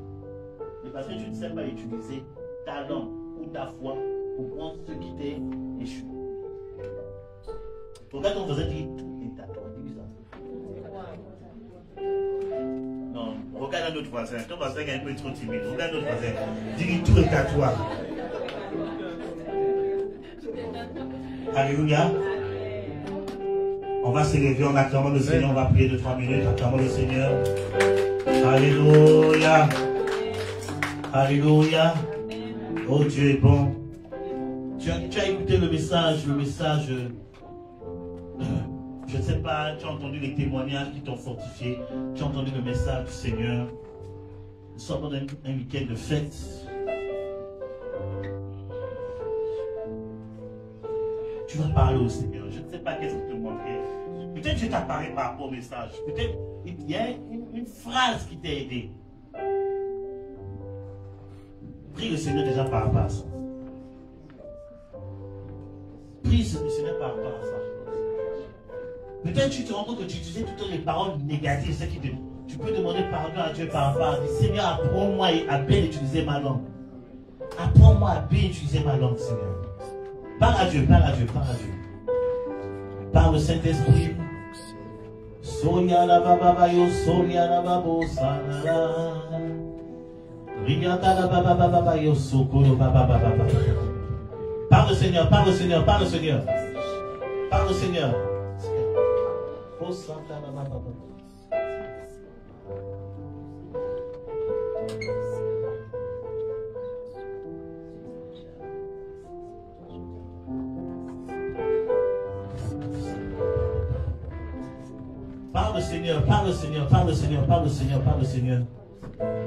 Mais parce que tu ne sais pas utiliser ta langue ou ta foi pour prendre ce qui t'est échoué. Regarde ton voisin dit, tout est à toi. Dis ça. Non, regarde un autre voisin. Ton voisin est un peu trop timide. Regarde notre voisin. Dis tout est à toi. Alléluia. On va s'élever en acclamant le Seigneur. On va prier 2-3 minutes. Acclamant le Seigneur. Alléluia. Alléluia. Oh, Dieu est bon. Tu as écouté le message. Je ne sais pas, tu as entendu les témoignages qui t'ont fortifié. Tu as entendu le message du Seigneur. Nous sommes dans un week-end de fête. Tu vas parler au Seigneur. Je ne sais pas qu'est-ce qui te manquait. Peut-être que je t'ai parlé par rapport au message. Peut-être qu'il y a une phrase qui t'a aidé. Prie le Seigneur déjà par rapport à ça. Prie le Seigneur par rapport à ça. Peut-être tu te rends compte que tu utilisais toutes les paroles négatives. Tu peux demander pardon à Dieu par rapport à ça. Seigneur, apprends-moi à bien utiliser ma langue. Apprends-moi à bien utiliser ma langue, Seigneur. Parle à Dieu, parle à Dieu, parle à Dieu. Par le Saint-Esprit. Soya la baba yo, soya la babo sanala. Rigata la baba yo, sokolo baba baba. Parle le Seigneur, parle le Seigneur, parle le Seigneur. Parle le Seigneur. Oh Santa la baba. Parle le Seigneur, parle le Seigneur, parle le Seigneur, parle le Seigneur, parle le Seigneur.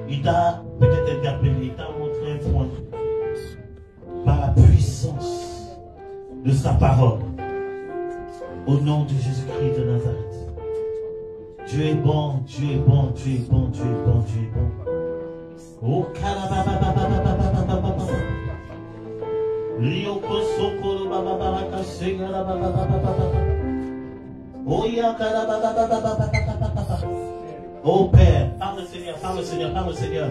Il t'a peut-être interpellé, il t'a montré un point par la puissance de sa parole. Au nom de Jésus-Christ de Nazareth. Dieu est bon, Dieu est bon, Dieu est bon, Dieu est bon, Dieu est bon. Oh, kalababababababababababa. Lioko sokolo babababaka segala babababababa. Oh, oh Père, parle le Seigneur, parle le Seigneur, parle le Seigneur.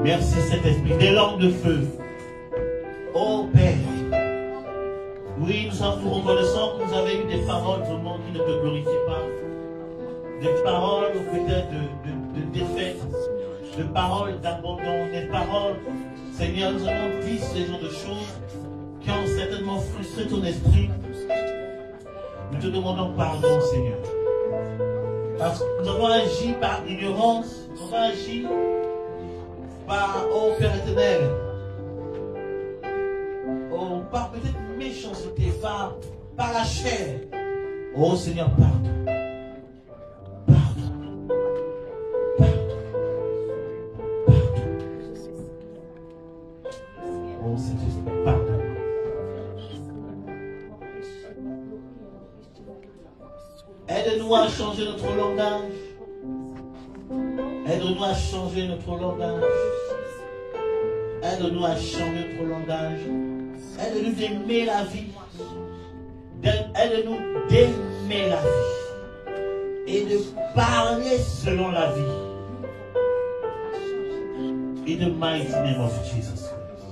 Merci Saint-Esprit, des langues de feu. Oh Père, oui, nous sommes reconnaissants que vous avez eu des paroles vraiment qui ne te glorifient pas. Des paroles peut-être de défaite, des paroles d'abandon, des paroles, Seigneur, nous avons dit ces genres de choses qui ont certainement frustré ton esprit. Nous te demandons pardon, Seigneur. Parce que nous avons agi par ignorance, nous avons agi par, oh Père éternel, oh, par peut-être méchanceté, par la chair. Oh Seigneur, pardon. Pardon. Pardon. Pardon. Oh Seigneur, pardon. Aide-nous à changer notre langage. Aide-nous à changer notre langage. Aide-nous à changer notre langage. Aide-nous d'aimer la vie. Aide-nous d'aimer la vie. Et de parler selon la vie. In the mighty name of Jesus Christ.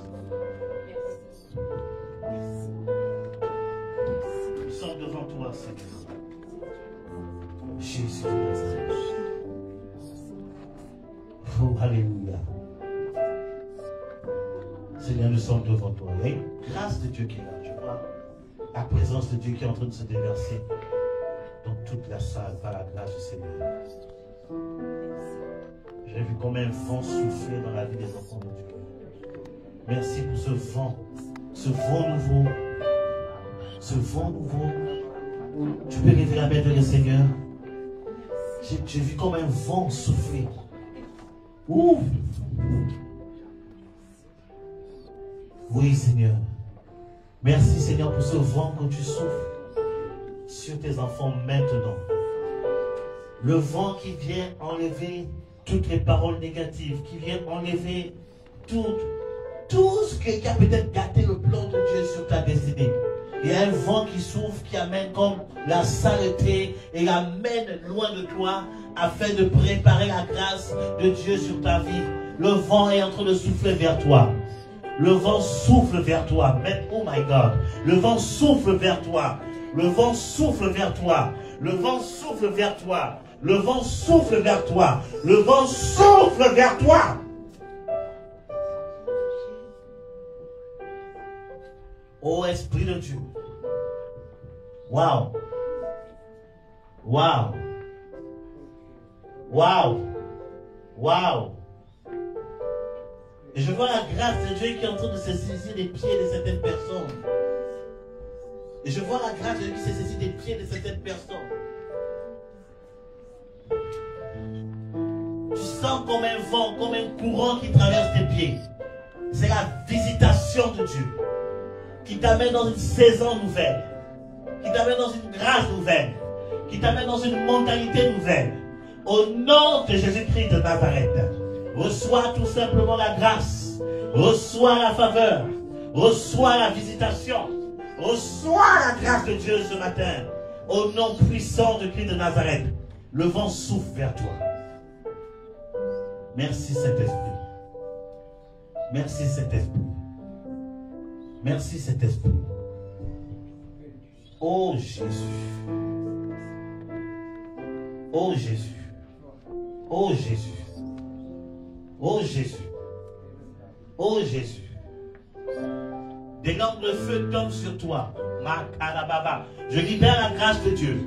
Nous sommes devant toi, Seigneur. Jésus de Nazareth. Oh, alléluia. Seigneur, nous sommes devant toi. Il y a une grâce de Dieu qui est là. Je vois la présence de Dieu qui est en train de se déverser dans toute la salle par la grâce du Seigneur. J'ai vu comme un vent souffler dans la vie des enfants de Dieu. Merci pour ce vent nouveau. Ce vent nouveau. Tu peux lever la main vers le Seigneur. J'ai vu comme un vent souffler. Ouh. Oui, Seigneur. Merci, Seigneur, pour ce vent que tu souffles sur tes enfants maintenant. Le vent qui vient enlever toutes les paroles négatives, qui vient enlever tout ce qui a peut-être gâté le plan de Dieu sur ta destinée. Il y a un vent qui souffle, qui amène comme la saleté et l'amène loin de toi afin de préparer la grâce de Dieu sur ta vie. Le vent est en train de souffler vers toi. Le vent souffle vers toi. Mais, oh my God. Le vent souffle vers toi. Le vent souffle vers toi. Le vent souffle vers toi. Le vent souffle vers toi. Le vent souffle vers toi. Ô Esprit de Dieu. Wow. Wow. Wow. Wow. Et je vois la grâce de Dieu qui est en train de se saisir des pieds de certaines personnes. Et je vois la grâce de Dieu qui se saisit des pieds de certaines personnes. Tu sens comme un vent, comme un courant qui traverse tes pieds. C'est la visitation de Dieu qui t'amène dans une saison nouvelle, qui t'amène dans une grâce nouvelle, qui t'amène dans une mentalité nouvelle. Au nom de Jésus-Christ de Nazareth, reçois tout simplement la grâce, reçois la faveur, reçois la visitation, reçois la grâce de Dieu ce matin. Au nom puissant de Christ de Nazareth, le vent souffle vers toi. Merci Saint-Esprit. Merci Saint-Esprit. Merci Saint-Esprit. Oh Jésus. Oh Jésus. Oh Jésus. Oh Jésus. Oh Jésus. Des langues de feu tombent sur toi. Je libère la grâce de Dieu.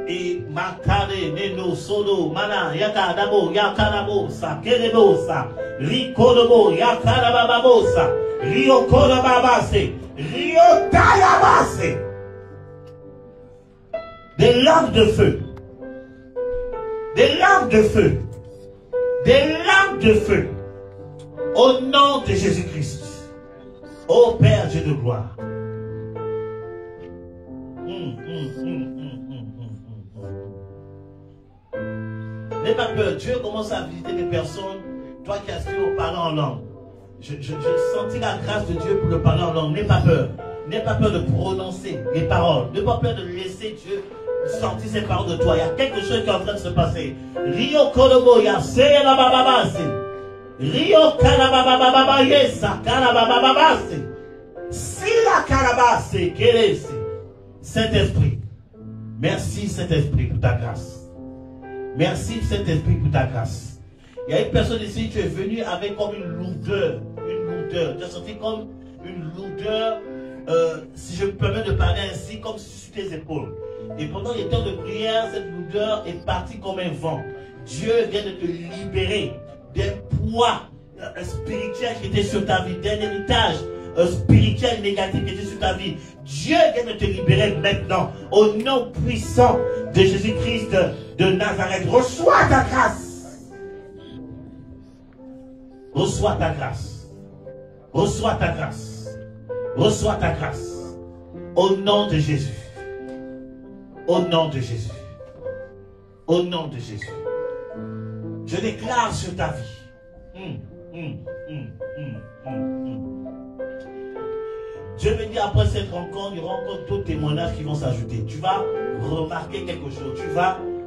Et Makare, Neno, Sodo, Mana, Yakadabo, Yakadabosa, Kerebosa, Rikodobo, Yakadababosa, Rio Kodababase, Rio Tayabase. Des lampes de feu. Des lampes de feu. Des lampes de feu. Au nom de Jésus-Christ. Ô Père Dieu de gloire. N'aie pas peur. Dieu commence à visiter des personnes. Toi qui aspires au parler en langue. Je sentis la grâce de Dieu pour le parler en langue. N'aie pas peur. N'aie pas peur de prononcer les paroles. N'aie pas peur de laisser Dieu sentir ces paroles de toi. Il y a quelque chose qui est en train de se passer. Rio Kodobo ya la bababase. Rio Karababababa yesa Karabababase. Si la Karabase Kerese. Saint-Esprit. Merci Saint-Esprit pour ta grâce. Merci Saint-Esprit pour ta grâce. Il y a une personne ici, tu es venu avec comme une lourdeur. Une lourdeur. Tu as senti comme une lourdeur, si je me permets de parler ainsi, comme sur tes épaules. Et pendant les temps de prière, cette lourdeur est partie comme un vent. Dieu vient de te libérer d'un poids spirituel qui était sur ta vie, d'un héritage spirituel négatif qui était sur ta vie. Dieu vient de te libérer maintenant. Au nom puissant de Jésus-Christ de Nazareth. Reçois ta grâce. Reçois ta grâce. Reçois ta grâce. Reçois ta grâce. Au nom de Jésus. Au nom de Jésus. Au nom de Jésus. Je déclare sur ta vie. Dieu me dit après cette rencontre, il y aura encore d'autres témoignages qui vont s'ajouter. Tu vas remarquer quelque chose.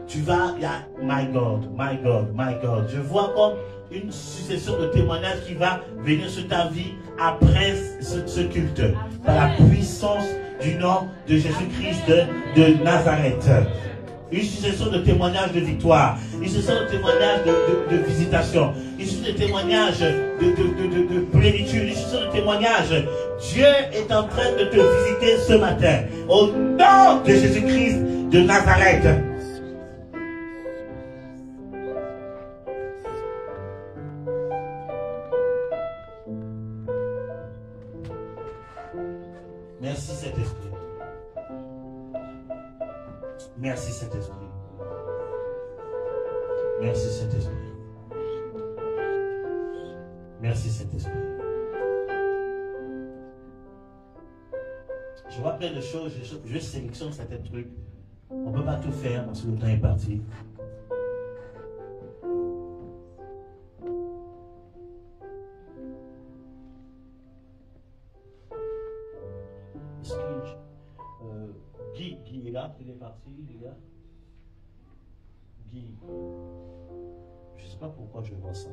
Tu vas, my God, my God, my God. Je vois comme une succession de témoignages qui va venir sur ta vie après ce culte. Par la puissance du nom de Jésus-Christ de Nazareth. Une succession de témoignages de victoire. Une succession de témoignages de visitation. Une succession de témoignages de plénitude. Une succession de témoignages. Dieu est en train de te visiter ce matin. Au nom de Jésus-Christ de Nazareth. Merci Saint-Esprit. Merci Saint-Esprit. Merci Saint-Esprit. Je vois plein de choses, je sélectionne certains trucs. On ne peut pas tout faire parce que le temps est parti. Guy est là, il est parti, les gars. Guy. Je ne sais pas pourquoi je vois ça.